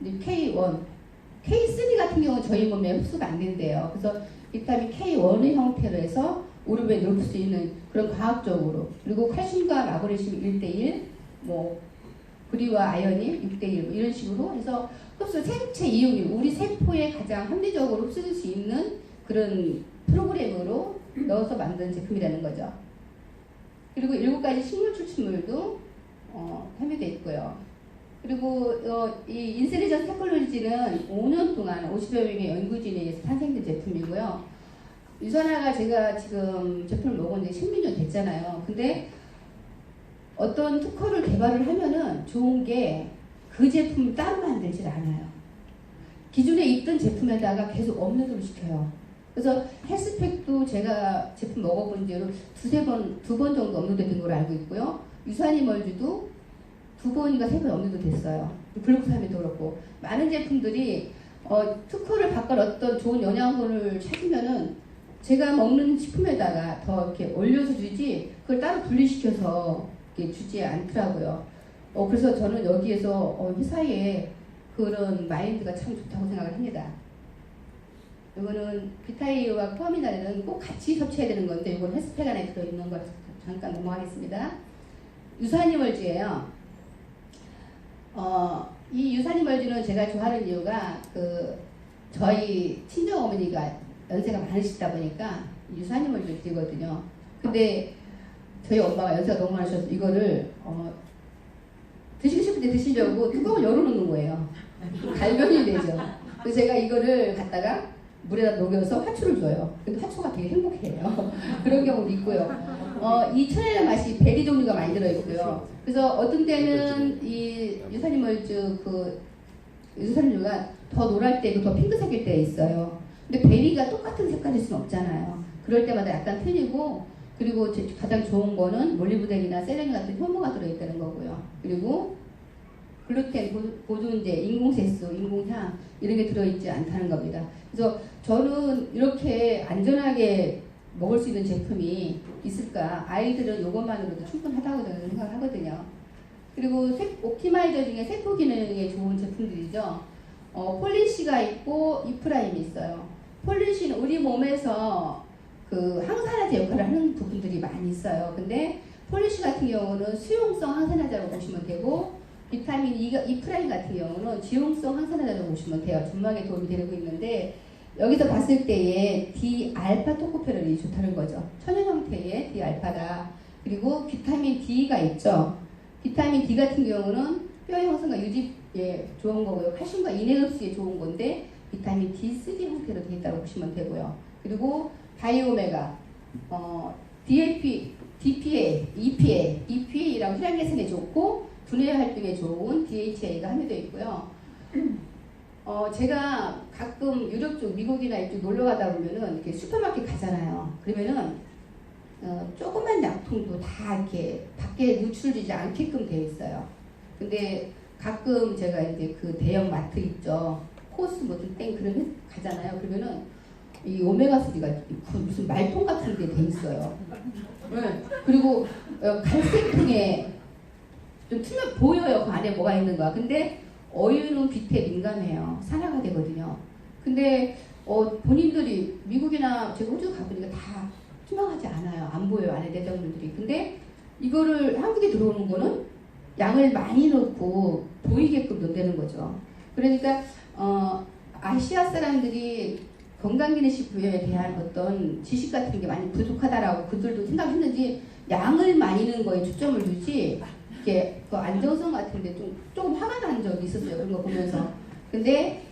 K1, K3 같은 경우는 저희 몸에 흡수가 안 된대요. 그래서 비타민 K1의 형태로 해서 오름에 넣을 수 있는 그런 과학적으로, 그리고 칼슘과 마그네슘 1대1, 뭐 구리와 아연이 6대1 뭐 이런 식으로 해서 흡수 생체 이용률, 우리 세포에 가장 합리적으로 흡수될 수 있는 그런 프로그램으로 넣어서 만든 제품이라는 거죠. 그리고 7가지 식물 추출물도 함유되어 있고요. 그리고 이 인슬리전스 테크놀로지는 5년 동안 50여 명의 연구진에 의해서 탄생된 제품이고요. 유산화가 제가 지금 제품을 먹은 지 16년 됐잖아요. 근데 어떤 특허를 개발을 하면은 좋은 게 그 제품을 따로 만들질 않아요. 기존에 있던 제품에다가 계속 업로드를 시켜요. 그래서 헬스팩도 제가 제품 먹어본 지로 두 번 정도 업로드된 걸로 알고 있고요. 유산이멀즈도 2번인가 3번 업로드 됐어요. 글루코사민도 그렇고 많은 제품들이 특허를 받거나 어떤 좋은 영양분을 찾으면은 제가 먹는 식품에다가 더 이렇게 올려서 주지 그걸 따로 분리시켜서 이렇게 주지 않더라고요. 그래서 저는 여기에서 회사의 그런 마인드가 참 좋다고 생각을 합니다. 이거는 비타이오와 포아미나는 꼭 같이 섭취해야 되는 건데 이건 헬스팩 안에 들어있는 거 잠깐 넘어가겠습니다. 유산이멀즈예요. 이 유산이멀즈는 제가 좋아하는 이유가 저희 친정 어머니가 연세가 많으시다 보니까 유산이멀즈를 드리거든요. 근데 저희 엄마가 연세가 너무 많으셔서 이거를 드시고 싶을 때 드시려고 뚜껑을 열어놓는 거예요. 갈변이 되죠. 그래서 제가 이거를 갖다가 물에다 녹여서 화초를 줘요. 근데 화초가 되게 행복해요. 그런 경우도 있고요. 이 천연의 맛이 베리 종류가 많이 들어있고요. 그래서 어떤 때는 이 유산이멀즈 유산류가 더 노랄 때고 더 핑크색일 때 있어요. 근데 베리가 똑같은 색깔일 수는 없잖아요. 그럴 때마다 약간 틀리고, 그리고 가장 좋은 거는 몰리브덴이나 세레닌 같은 효모가 들어있다는 거고요. 그리고 글루텐, 보존제, 인공색소, 인공향 이런 게 들어있지 않다는 겁니다. 그래서 저는 이렇게 안전하게 먹을 수 있는 제품이 있을까? 아이들은 이것만으로도 충분하다고 저는 생각하거든요. 그리고 옵티마이저 중에 세포 기능에 좋은 제품들이죠. 폴리시가 있고 이프라임이 있어요. 폴리시는 우리 몸에서 항산화제 역할을 하는 부분들이 많이 있어요. 근데 폴리시 같은 경우는 수용성 항산화제라고 보시면 되고, 비타민 E프라임 같은 경우는 지용성 항산화제라고 보시면 돼요. 점막에 도움이 되고 있는데, 여기서 봤을 때에 D알파 토코페롤이 좋다는 거죠. 천연 형태의 D알파다. 그리고 비타민 D가 있죠. 비타민 D 같은 경우는 뼈 형성과 유지에 좋은 거고요. 칼슘과 인해 흡수에 좋은 건데 비타민 D3 형태로 되어 있다고 보시면 되고요. 그리고 바이오메가, DPA, EPA라고 혈액 개선에 좋고 분해 활동에 좋은 DHA가 함유되어 있고요. 제가 가끔 유럽 쪽, 미국이나 이쪽 놀러 가다 보면은 이렇게 슈퍼마켓 가잖아요. 그러면은 조그만 약통도 다 이렇게 밖에 노출되지 않게끔 되어 있어요. 근데 가끔 제가 이제 대형 마트 있죠. 코스 무슨 땡 그러면 가잖아요. 그러면은 이 오메가3가 무슨 말통 같은 게 돼 있어요. 네. 그리고 갈색 통에 좀 보여요. 그 안에 뭐가 있는 거야. 근데 어유는 빛에 민감해요. 산화가 되거든요. 근데 본인들이 미국이나 제가 호주 가보니까 다 투명하지 않아요. 안 보여요. 안에 내장물들이. 근데 이거를 한국에 들어오는 거는 양을 많이 넣고 보이게끔 넣는 거죠. 그러니까 아시아 사람들이 건강기능식품에 대한 어떤 지식 같은 게 많이 부족하다라고 그들도 생각했는지 양을 많이 넣는 거에 초점을 두지 이게 그 안정성 같은데 조금 화가 난 적이 있었어요. 그런 거 보면서. 근데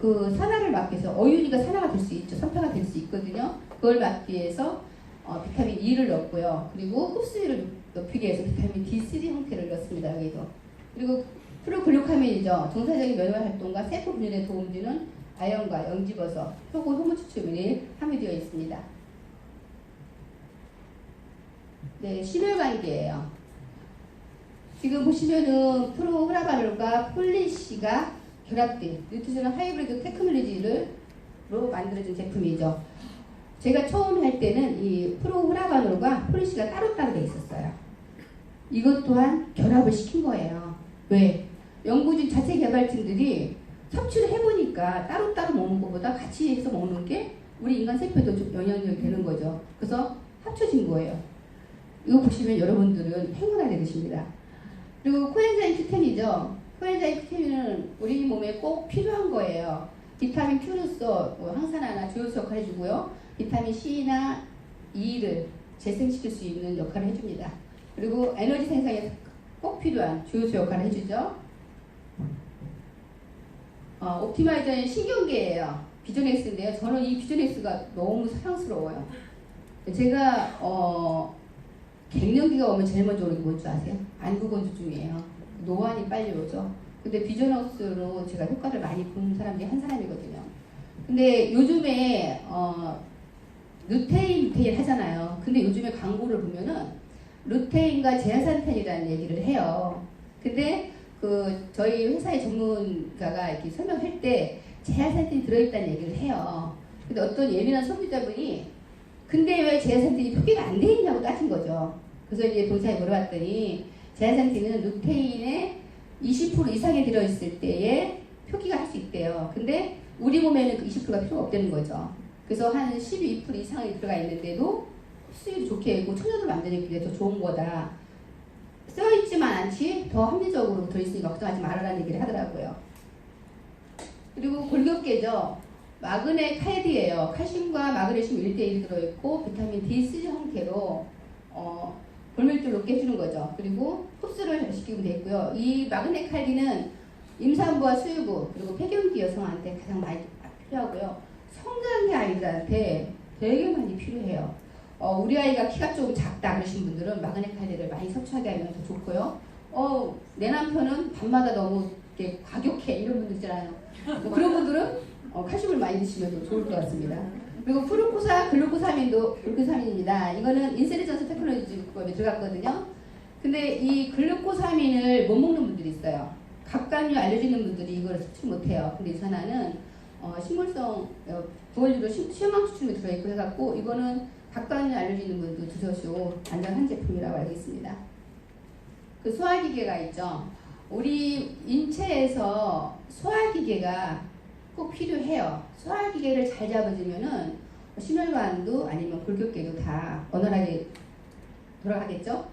그 산화를 막기 위해서 어윤이가 산화가 될 수 있죠. 선파가 될 수 있거든요. 그걸 막기 위해서 비타민 E를 넣고요. 그리고 흡수율을 높이기 위해서 비타민 D3 형태를 넣습니다. 여기도. 그리고 프로글루카민이죠. 정상적인 면역 활동과 세포 분열에 도움주는 아연과 영지버섯, 표고 효모추출물이 함유되어 있습니다. 네, 심혈관계예요. 지금 보시면은 프로후라바놀과 폴리시가 결합된 뉴트리셔널 하이브리드 테크놀로지로 만들어진 제품이죠. 제가 처음 할 때는 이 프로후라바놀과 폴리시가 따로따로 돼 있었어요. 이것 또한 결합을 시킨 거예요. 왜? 연구진 자체 개발진들이 섭취를 해보니까 따로따로 먹는 것보다 같이 해서 먹는 게 우리 인간 세포에도 좀 영향력이 되는 거죠. 그래서 합쳐진 거예요. 이거 보시면 여러분들은 행운하게 되십니다. 그리고 코엔자임 Q10이죠. 코엔자임 Q10은 우리 몸에 꼭 필요한 거예요. 비타민 Q로서 항산화나 주요소 역할을 해주고요. 비타민 C나 E를 재생시킬 수 있는 역할을 해줍니다. 그리고 에너지 생산에 꼭 필요한 주요소 역할을 해주죠. 옵티마이저는 신경계예요. 비전엑스인데요. 저는 이 비전엑스가 너무 사랑스러워요. 제가 갱년기가 오면 제일 먼저 오는 게 뭔지 아세요? 안구건조증이에요. 노안이 빨리 오죠. 근데 비전엑스로 제가 효과를 많이 본 사람 중에 한 사람이거든요. 근데 요즘에 루테인 하잖아요. 근데 요즘에 광고를 보면은 루테인과 제아산텐이라는 얘기를 해요. 근데 저희 회사의 전문가가 이렇게 설명할 때 제아산텐이 들어있다는 얘기를 해요. 근데 어떤 예민한 소비자분이 근데 왜 제아산텐이 표기가 안 돼 있냐고 따진 거죠. 그래서 이제 본사에 물어봤더니 제아산텐은 루테인의 20% 이상이 들어있을 때에 표기가 할 수 있대요. 근데 우리 몸에는 그 20%가 필요가 없다는 거죠. 그래서 한 12% 이상이 들어가 있는데도 흡수율이 좋게 하고 천연으로 만드는 게 더 좋은 거다. 써있지만 않지 더 합리적으로 들어있으니까 걱정하지 말아라는 얘기를 하더라고요. 그리고 골격계죠. 마그네칼디예요. 칼슘과 마그네슘 1대1이 들어있고 비타민 D3 형태로 골밀도를 높게 해주는 거죠. 그리고 흡수를 잘 시키면 되고요. 이 마그네칼디는 임산부와 수유부 그리고 폐경기 여성한테 가장 많이 필요하고요. 성장기 아이들한테 되게 많이 필요해요. 우리 아이가 키가 좀 작다 그러신 분들은 마그네칼디를 많이 섭취하게 하면 더 좋고요. 내 남편은 밤마다 너무 이렇게 과격해 이런 분들 있잖아요. 뭐 그런 분들은 칼슘을 많이 드시면 더 좋을 것 같습니다. 그리고 프루코사 글루코사민도 글루코사민입니다. 이거는 인셀리전스 테크놀로지에 들어갔거든요. 근데 이 글루코사민을 못 먹는 분들이 있어요. 갑각류 알레르기 있는 분들이 이걸 섭취 못해요. 근데 이 산화는 식물성 부원류로 시험항 추출이 들어있고 해갖고 이거는 갑각류 알레르기 있는 분도 드셔도 안전한 제품이라고 알고 있습니다. 그 소화기계가 있죠. 우리 인체에서 소화기계가 꼭 필요해요. 소화기계를 잘 잡아주면은 심혈관도 아니면 골격계도 다 원활하게 돌아가겠죠.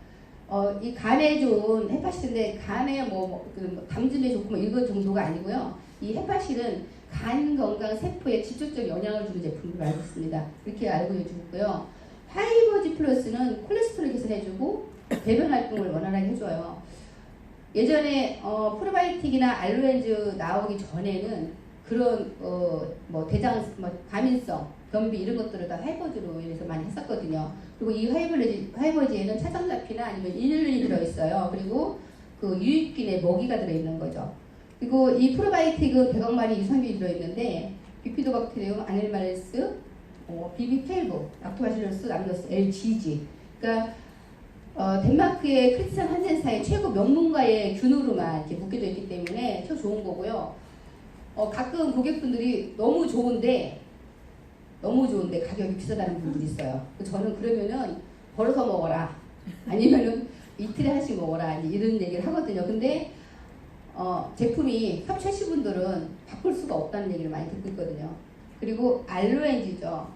이 간에 좋은 헤파시트인데 간에 담즙에 좋고 뭐 이거 정도가 아니고요. 이 헤파시트는 간 건강 세포에 직접적 영향을 주는 제품으로 알고 있습니다. 이렇게 알고 있고요. 파이버지 플러스는 콜레스테롤 개선해주고 배변 활동을 원활하게 해줘요. 예전에 프로바이오틱이나 알로엔즈 나오기 전에는 그런 과민성, 변비 이런 것들을 다 하이버지로 인해서 많이 했었거든요. 그리고 이 하이버지에는 차전자피나 아니면 이눌린이 들어있어요. 그리고 그 유익균의 먹이가 들어있는 거죠. 그리고 이 프로바이오틱은 100억 마리 유산균이 들어있는데 비피도박테리움, 아넬마레스, 비비펠브, 락토바실러스, 람노스, LGG. 그러니까 덴마크의 크리스찬 한센사의 최고 명문가의 균으로만 이렇게 묶여져 있기 때문에 더 좋은 거고요. 가끔 고객분들이 너무 좋은데 가격이 비싸다는 분들이 있어요. 저는 그러면은 벌어서 먹어라. 아니면은 이틀에 한씩 먹어라. 이런 얘기를 하거든요. 근데 제품이 섭취하신 분들은 바꿀 수가 없다는 얘기를 많이 듣고 있거든요. 그리고 알로엔지죠.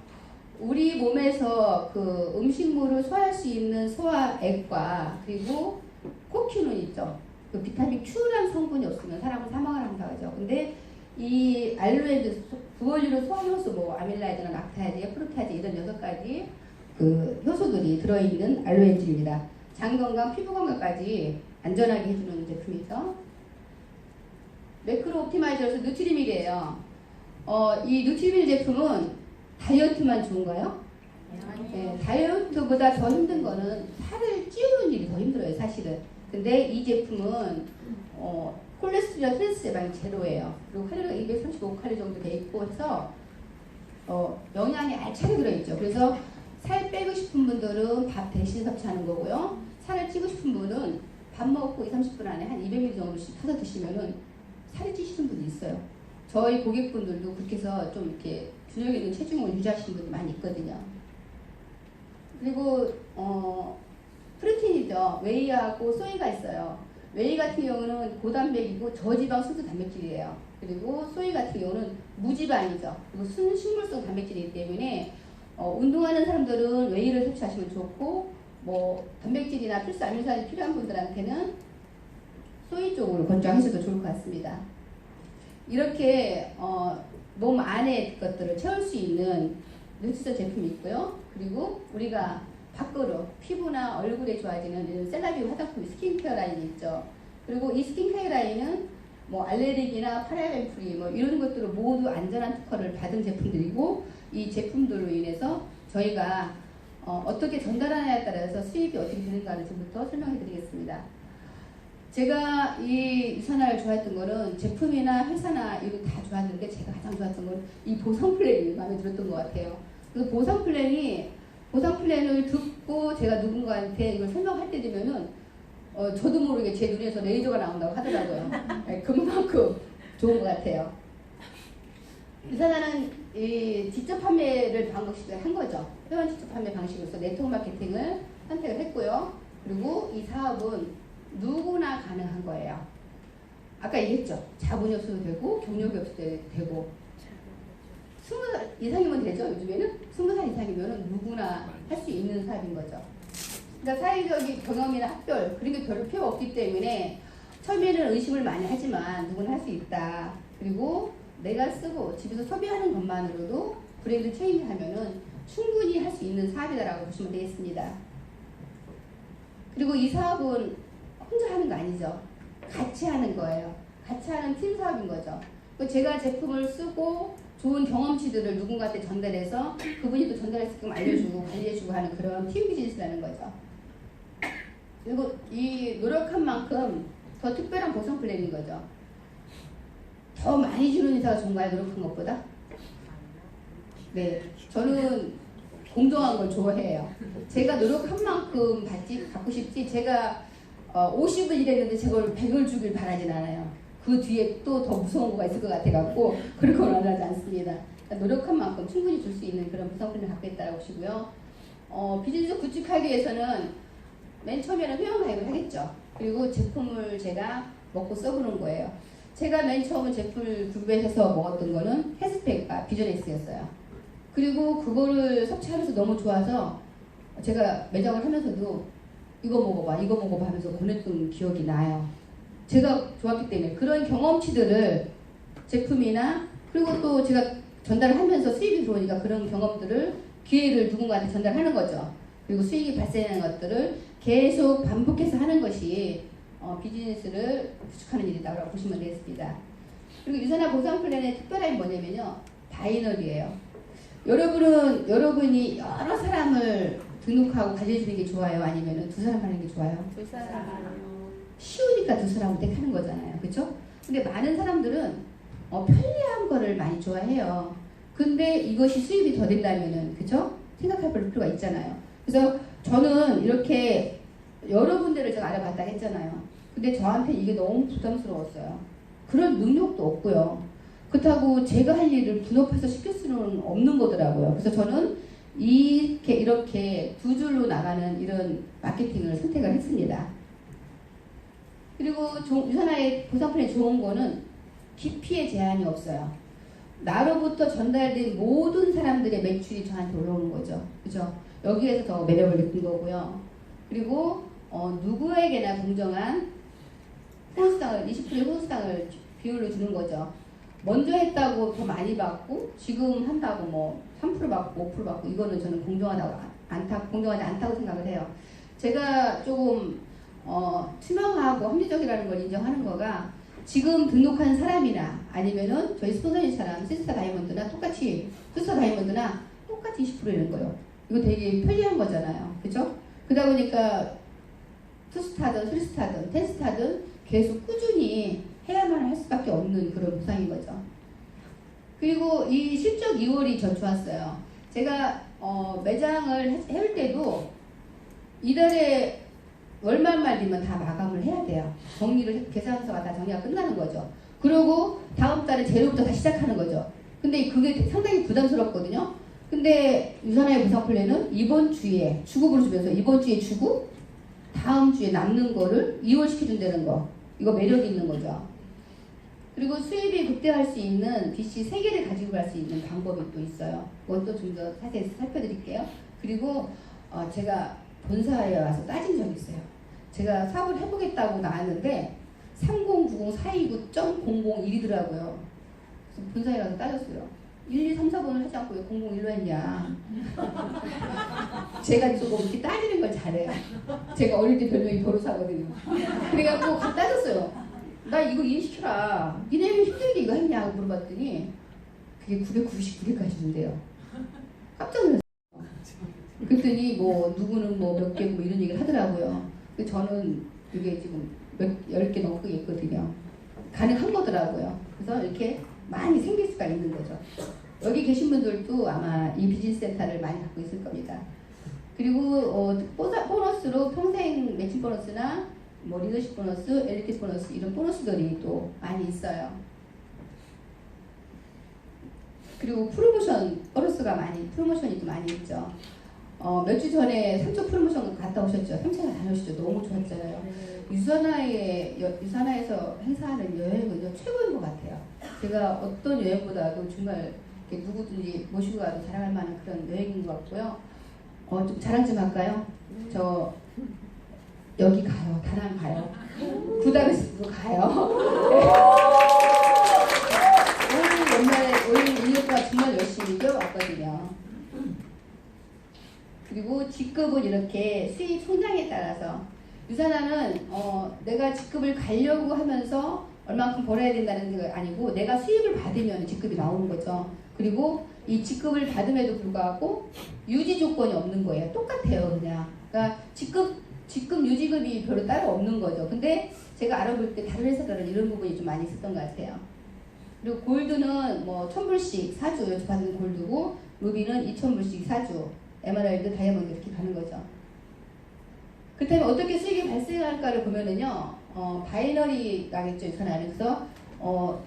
우리 몸에서 그 음식물을 소화할 수 있는 소화액과 그리고 코큐는 있죠. 그 비타민 Q라는 성분이 없으면 사람은 사망을 한다고 하죠. 근데 이 알로에도 부원류로 소화효소, 뭐 아밀라이드나 락타이드, 프루타이드 이런 6가지 그 효소들이 들어있는 알로엔질입니다. 장 건강, 피부 건강까지 안전하게 해주는 제품이죠. 매크로 옵티마이저에서 누트리밀이에요. 이 누트리밀 제품은 다이어트만 좋은가요? 네, 다이어트보다 더 힘든 거는 살을 찌우는 일이 더 힘들어요, 사실은. 근데 이 제품은 콜레스테롤 트랜스 제방이 제로예요. 그리고 칼로리가 235칼로리 정도 돼 있고 해서 영양이 알차게 들어있죠. 그래서 살 빼고 싶은 분들은 밥 대신 섭취하는 거고요. 살을 찌고 싶은 분은 밥 먹고 30분 안에 한 200ml 정도씩 타서 드시면은 살이 찌시는 분이 있어요. 저희 고객분들도 그렇게 해서 좀 이렇게 균형 있는 체중을 유지하시는 분이 많이 있거든요. 그리고 프로틴이죠. 웨이하고 소이가 있어요. 웨이 같은 경우는 고단백이고 저지방 순수 단백질이에요. 그리고 소이 같은 경우는 무지방이죠. 그리고 순식물성 단백질이기 때문에 운동하는 사람들은 웨이를 섭취하시면 좋고, 뭐 단백질이나 필수 아미노산이 필요한 분들한테는 소이 쪽으로 권장하셔도 좋을 것 같습니다. 이렇게 몸 안에 것들을 채울 수 있는 뉴트리션 제품이 있고요. 그리고 우리가 밖으로 피부나 얼굴에 좋아지는 이런 셀라비 화장품 스킨케어 라인이 있죠. 그리고 이 스킨케어 라인은 뭐 알레르기나 파라벤 프리 뭐 이런 것들을 모두 안전한 특허를 받은 제품들이고, 이 제품들로 인해서 저희가 어떻게 전달하느냐에 따라서 수입이 어떻게 되는가를 지금부터 설명해 드리겠습니다. 제가 이 유산화를 좋아했던 거는 제품이나 회사나 이거 다 좋았는데 제가 가장 좋았던 건 이 보상 플랜이 마음에 들었던 것 같아요. 그 보상 플랜을 듣고 제가 누군가한테 이걸 설명할 때 되면은 저도 모르게 제 눈에서 레이저가 나온다고 하더라고요. 네, 그만큼 좋은 것 같아요. 유산화는 이 직접 판매를 방식을 한 거죠. 회원 직접 판매 방식으로서 네트워크 마케팅을 선택을 했고요. 그리고 이 사업은 누구나 가능한 거예요. 아까 얘기했죠. 자본이 없어도 되고 경력이 없어도 되고 20살 이상이면 되죠. 요즘에는 20살 이상이면 누구나 할 수 있는 사업인 거죠. 그러니까 사회적인 경험이나 학별 그런 게 별로 필요 없기 때문에 처음에는 의심을 많이 하지만 누구나 할 수 있다. 그리고 내가 쓰고 집에서 소비하는 것만으로도 브랜드 체인지하면은 충분히 할 수 있는 사업이다라고 보시면 되겠습니다. 그리고 이 사업은 혼자 하는 거 아니죠. 같이 하는 거예요. 같이 하는 팀 사업인 거죠. 제가 제품을 쓰고 좋은 경험치들을 누군가한테 전달해서 그분이 또 전달할 수 있게끔 알려주고 관리해주고 하는 그런 팀 비즈니스라는 거죠. 그리고 이 노력한 만큼 더 특별한 보상 플랜인 거죠. 더 많이 주는 회사가 좋은가요? 노력한 것보다? 네, 저는 공정한 걸 좋아해요. 제가 노력한 만큼 받고 싶지, 제가 50을 일했는데 저걸 100을 주길 바라진 않아요. 그 뒤에 또 더 무서운 거가 있을 것 같아갖고 그런 걸 원하지 않습니다. 그러니까 노력한 만큼 충분히 줄 수 있는 그런 보상 플랜을 갖고 있다고 보시고요. 비즈니스 구축하기 위해서는 맨 처음에는 회원 가입을 하겠죠. 그리고 제품을 제가 먹고 써보는 거예요. 제가 맨 처음 제품을 구매해서 먹었던 거는 헬스팩과 비전엑스였어요. 그리고 그거를 섭취하면서 너무 좋아서 제가 매장을 하면서도 이거 먹어봐 하면서 보냈던 기억이 나요. 제가 좋았기 때문에 그런 경험치들을 제품이나 그리고 또 제가 전달을 하면서 수익이 들어오니까 그런 경험들을 기회를 누군가한테 전달하는 거죠. 그리고 수익이 발생하는 것들을 계속 반복해서 하는 것이 비즈니스를 구축하는 일이라고 보시면 되겠습니다. 그리고 유산화 보상 플랜의 특별함이 뭐냐면요. 바이너리예요. 여러분이 여러 사람을 등록하고 관리해주는 게 좋아요? 아니면 두 사람 하는 게 좋아요? 두 사람. 쉬우니까 두 사람을 택하는 거잖아요. 그렇죠? 근데 많은 사람들은 편리한 거를 많이 좋아해요. 근데 이것이 수입이 더 된다면은, 그렇죠? 생각할 필요가 있잖아요. 그래서 저는 이렇게 여러 군데를 제가 알아봤다 했잖아요. 근데 저한테 이게 너무 부담스러웠어요. 그런 능력도 없고요. 그렇다고 제가 할 일을 분업해서 시킬 수는 없는 거더라고요. 그래서 저는 이렇게 두 줄로 나가는 이런 마케팅을 선택을 했습니다. 그리고 유산화의 보상 플랜이 좋은 거는 깊이에 제한이 없어요. 나로부터 전달된 모든 사람들의 매출이 저한테 올라오는 거죠. 그죠? 여기에서 더 매력을 느낀 거고요. 그리고 누구에게나 공정한 보너스당을 20%의 보너스당을 비율로 주는 거죠. 먼저 했다고 더 많이 받고 지금 한다고 뭐 3% 받고 5% 받고 이거는 저는 공정하지 않다고 생각을 해요. 제가 조금 투명하고 합리적이라는 걸 인정하는 거가 지금 등록한 사람이나 아니면은 저희 스폰서님처럼 시스타 다이아몬드나 똑같이 20%이는 거예요. 이거 되게 편리한 거잖아요. 그죠? 그러다 보니까 2스타든 3스타든 10스타든 계속 꾸준히 해야만 할 수밖에 없는 그런 보상인 거죠. 그리고 이 실적 2월이 전 좋았어요. 제가 매장을 해올 때도 이달에 월말 말이면 다 마감을 해야 돼요. 계산서가 다 정리가 끝나는 거죠. 그리고 다음 달에 제로부터 다시 시작하는 거죠. 근데 그게 상당히 부담스럽거든요. 근데 유산화의 보상 플랜은 이번 주에 주급으로 주면서 이번 주에 주고 다음 주에 남는 거를 2월 시켜준다는 거. 이거 매력이 있는 거죠. 그리고 수입이 극대화할 수 있는 BC 3개를 가지고 갈 수 있는 방법이 또 있어요. 그것도 좀 더 자세히 살펴드릴게요. 그리고 제가 본사에 와서 따진 적이 있어요. 제가 사업을 해보겠다고 나왔는데 3090-429.001이더라고요. 그래서 본사에 가서 따졌어요. 1, 2, 3, 4번을 하지 않고 왜 001로 했냐. 제가 조금 이렇게 따지는 걸 잘해요. 제가 어릴 때 별명이 변호사거든요. 그래갖고 가서 따졌어요. 나 이거 이해시켜라. 니네 왜 힘들게 이거 했냐고 물어봤더니 그게 999개까지 준대요. 깜짝 놀랐어요. 그랬더니 뭐 누구는 뭐 몇 개고 뭐 이런 얘기를 하더라고요. 근데 저는 이게 지금 10개 넘겠거든요. 가능한 거더라고요. 그래서 이렇게 많이 생길 수가 있는 거죠. 여기 계신 분들도 아마 이 비즈니스 센터를 많이 갖고 있을 겁니다. 그리고 보너스로 평생 매칭 보너스나 뭐 리더십 보너스, 엘리트 보너스 이런 보너스들이 또 많이 있어요. 그리고 프로모션 보너스가 프로모션이 또 많이 있죠. 몇 주 전에 삼척 프로모션 갔다 오셨죠? 3차가 다녀오시죠? 너무 좋았잖아요. 유산화에서 행사하는 여행은 최고인 것 같아요. 제가 어떤 여행보다도 정말 누구든지 모시고 가도 자랑할 만한 그런 여행인 것 같고요. 좀 자랑 좀 할까요? 저 여기 가요. 다낭 가요. 부다페스트도 가요. 올 1년 동안 정말 열심히 뛰어왔거든요. 그리고 직급은 이렇게 수입 성장에 따라서 유산화는 내가 직급을 가려고 하면서 얼만큼 벌어야 된다는 게 아니고 내가 수입을 받으면 직급이 나오는 거죠. 그리고 이 직급을 받음에도 불구하고 유지 조건이 없는 거예요. 똑같아요, 그냥. 그러니까 직급 유지급이 별로 따로 없는 거죠. 근데 제가 알아볼 때 다른 회사들은 이런 부분이 좀 많이 있었던 것 같아요. 그리고 골드는 뭐 1000불씩 4주 받는 골드고 루비는 2000불씩 4주, 에메랄드, 다이아몬드 이렇게 가는 거죠. 그렇다면 어떻게 수익이 발생할까를 보면은요, 바이너리 나겠죠, 유산 안에서.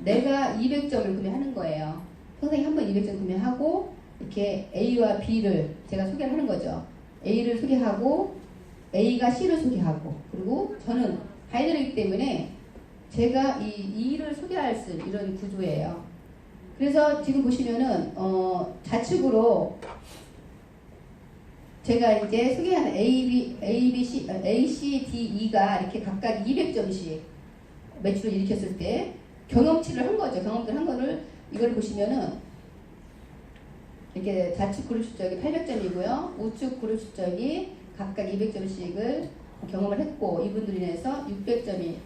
내가 200점을 구매하는 거예요. 평생에 한 번 200점 구매하고, 이렇게 A와 B를 제가 소개를 하는 거죠. A를 소개하고, A가 C를 소개하고, 그리고 저는 바이너리이기 때문에 제가 이 E를 소개할 수 있는 이런 구조예요. 그래서 지금 보시면은, 좌측으로 제가 이제 소개하는 A, C, D, E가 이렇게 각각 200점씩 매출을 일으켰을 때 경험치를 한 거죠. 경험들 한 거를 이걸 보시면은 이렇게 좌측 그룹 실적이 800점이고요. 우측 그룹 실적이 각각 200점씩을 경험을 했고 이분들로 인해서 600점이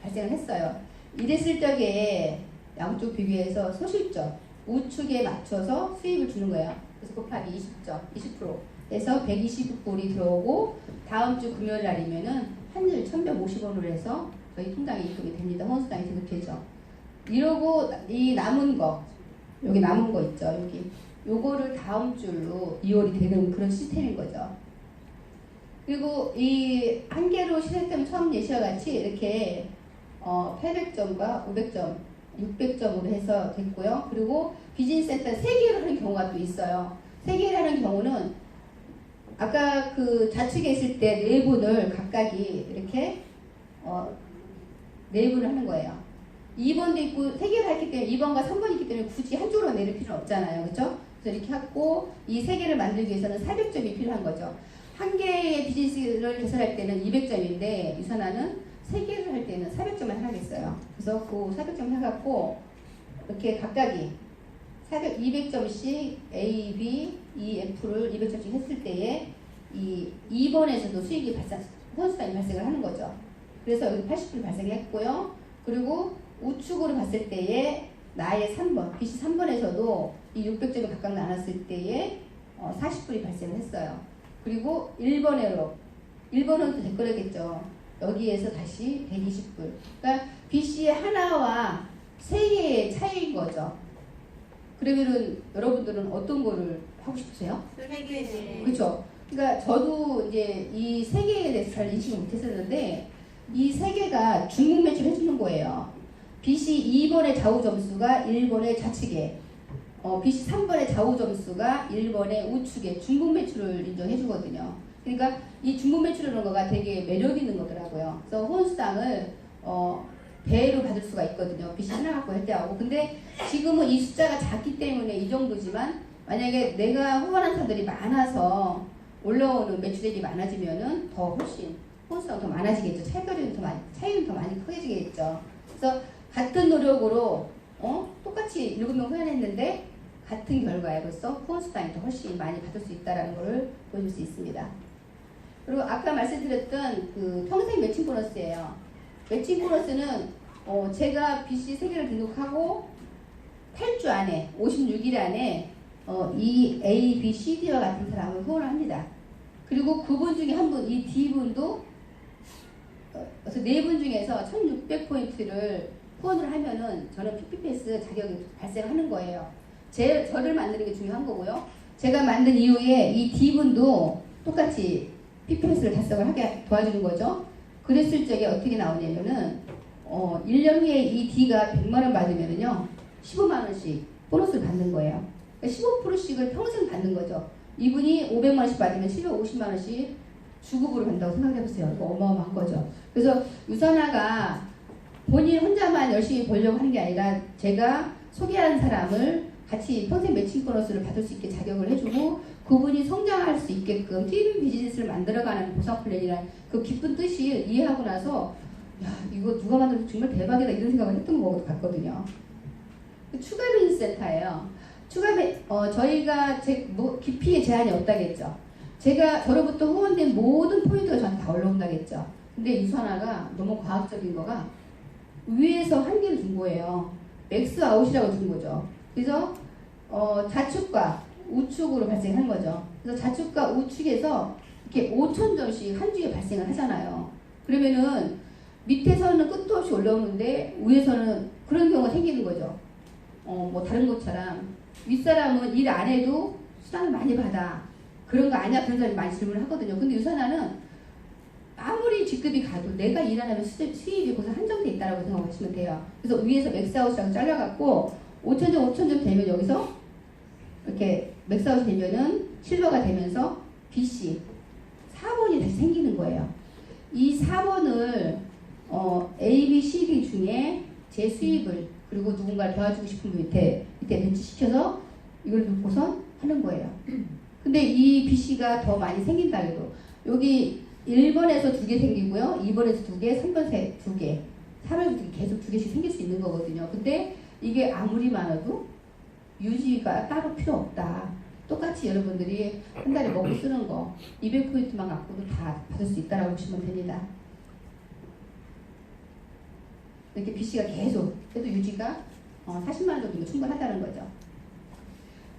발생을 했어요. 이랬을 적에 양쪽 비교해서 소실적 우측에 맞춰서 수입을 주는 거예요. 그래서 곱하기 20점, 20%. 해서 129불이 들어오고 다음 주 금요일 날이면은 환율 1150원으로 해서 저희 통장에 입금이 됩니다. 혼수당이 지급되죠. 이러고 이 남은 거 여기 남은 거 있죠. 여기 요거를 다음 주로 2월이 되는 그런 시스템인 거죠. 그리고 이 한 개로 시스템 처음 예시와 같이 이렇게 800점과 500점, 600점으로 해서 됐고요. 그리고 비즈니스 센터 3개로 하는 경우가 또 있어요. 3개를 하는 경우는 아까 그 좌측에 있을 때 네 분을 각각이 이렇게 네 분을 하는 거예요. 2번도 있고 3개를 했기 때문에 2번과 3번이 있기 때문에 굳이 한쪽으로 내릴 필요는 없잖아요. 그렇죠? 그래서 이렇게 하고 이 3개를 만들기 위해서는 400점이 필요한 거죠. 한 개의 비즈니스를 개설할 때는 200점인데 유선화는 3개를 할 때는 400점을 하겠어요. 그래서 그 400점 해갖고 이렇게 각각이 200점씩 A, B, E, F를 200점씩 했을 때에 이 2번에서도 수익이 선수단이 발생을 하는 거죠. 그래서 여기 80불이 발생했고요. 그리고 우측으로 봤을 때에 나의 3번, BC 3번에서도 이 600점이 각각 나눴을 때에 40불이 발생을 했어요. 그리고 1번은 또 댓글이겠죠. 여기에서 다시 120불. 그러니까 BC의 하나와 3개의 차이인 거죠. 그러면은 여러분들은 어떤 거를 하고 싶으세요? 3개지. 그렇죠. 그러니까 저도 이제 이 3개에 대해서 잘 인식을 못했었는데 이 3개가 중국 매출 해주는 거예요. BC 2번의 좌우 점수가 1번의 좌측에, BC 3번의 좌우 점수가 1번의 우측에 중국 매출을 인정해 주거든요. 그러니까 이 중국 매출이라는 거가 되게 매력 있는 거더라고요. 그래서 호언수당을 배로 받을 수가 있거든요. BC 하나 갖고 할 때하고. 근데 지금은 이 숫자가 작기 때문에 이 정도지만 만약에 내가 후원한 사람들이 많아서 올라오는 매출액이 많아지면은 더 훨씬 호언수당 더 많아지겠죠. 차이는 더 많이 커지겠죠. 그래서 같은 노력으로 똑같이 7명 후원했는데 같은 결과에로서 후원수당이 더 훨씬 많이 받을 수 있다는 것을 보여줄 수 있습니다. 그리고 아까 말씀드렸던 그 평생 매칭 보너스예요. 매칭 보너스는 제가 BC 3개를 등록하고 8주 안에 56일 안에 이 A, B, C, D와 같은 사람을 후원을 합니다. 그리고 그분 중에 한 분, 이 D분도 그래서 4분 중에서 1600포인트를 후원을 하면은 저는 PPPS 자격이 발생하는 거예요. 저를 만드는 게 중요한 거고요. 제가 만든 이후에 이 D분도 똑같이 PPPS를 달성을 하게 도와주는 거죠. 그랬을 적에 어떻게 나오냐면은 1년 후에 이 D가 100만원 받으면은요 15만원씩 보너스를 받는 거예요. 그러니까 15%씩을 평생 받는 거죠. 이분이 500만원씩 받으면 750만원씩 주급으로 간다고 생각해보세요. 이거 어마어마한 거죠. 그래서 유선화가 본인 혼자만 열심히 벌려고 하는 게 아니라 제가 소개한 사람을 같이 평생 매칭 보너스를 받을 수 있게 자격을 해주고 그분이 성장할 수 있게끔 TV 비즈니스를 만들어가는 보상 플랜이란 그 깊은 뜻이 이해하고 나서 야 이거 누가 만들어도 정말 대박이다 이런 생각을 했던 것 같거든요. 추가 비즈니스 센터예요. 저희가 깊이에 제한이 없다겠죠. 저로부터 후원된 모든 포인트가 저한테 다 올라온다겠죠. 근데 유선화가 너무 과학적인 거가 위에서 한계를 준 거예요. 맥스 아웃이라고 준 거죠. 그래서 좌측과 우측으로 발생한 거죠. 그래서 좌측과 우측에서 이렇게 5,000점씩 한 주에 발생을 하잖아요. 그러면은 밑에서는 끝도 없이 올라오는데 위에서는 그런 경우가 생기는 거죠. 뭐 다른 것처럼 윗사람은 일 안 해도 수당을 많이 받아. 그런 거 아니야? 그런 사람이 많이 질문을 하거든요. 근데 유선화는 아무리 직급이 가도 내가 일 안 하면 수입이 거기서 한정돼 있다고 생각하시면 돼요. 그래서 위에서 맥스아웃이라고 잘라갖고 5,000점 되면 여기서 이렇게 맥스아웃이 되면은 실버가 되면서 BC 4번이 다시 생기는 거예요. 이 4번을 A, B, C, D 중에 제 수입을 그리고 누군가를 도와주고 싶은 분 밑에 배치시켜서 이걸 놓고선 하는 거예요. 근데 이 BC가 더 많이 생긴다 해도 여기 1번에서 2개 생기고요. 2번에서 2개, 3번 2개, 4번에서 2개 계속 2개씩 생길 수 있는 거거든요. 근데 이게 아무리 많아도 유지가 따로 필요 없다. 똑같이 여러분들이 한 달에 먹고 쓰는 거 200포인트만 갖고도 다 받을 수 있다라고 보시면 됩니다. 이렇게 BC가 계속 해도 유지가 40만 원 정도면 충분하다는 거죠.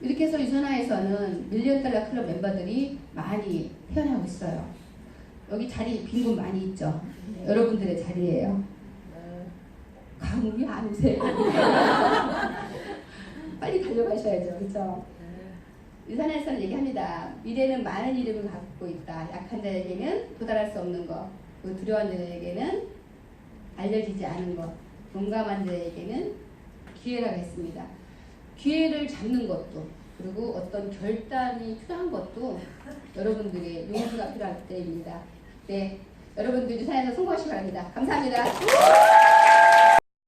이렇게 해서 유선화에서는 $1,000,000 클럽 멤버들이 많이 태어나고 있어요. 여기 자리 빈 곳 많이 있죠. 네. 여러분들의 자리예요. 감흥이 안 오세요. 빨리 달려가셔야죠. 그렇죠? 유선화에서는 얘기합니다. 미래는 많은 이름을 갖고 있다. 약한 자에게는 도달할 수 없는 것, 그 두려운 자에게는 알려지지 않은 것, 용감한 자에게는 기회라고 했습니다. 기회를 잡는 것도 그리고 어떤 결단이 필요한 것도 여러분들의 용기가 필요할 때입니다. 네, 여러분들 유선화에서 성공하시기 바랍니다. 감사합니다.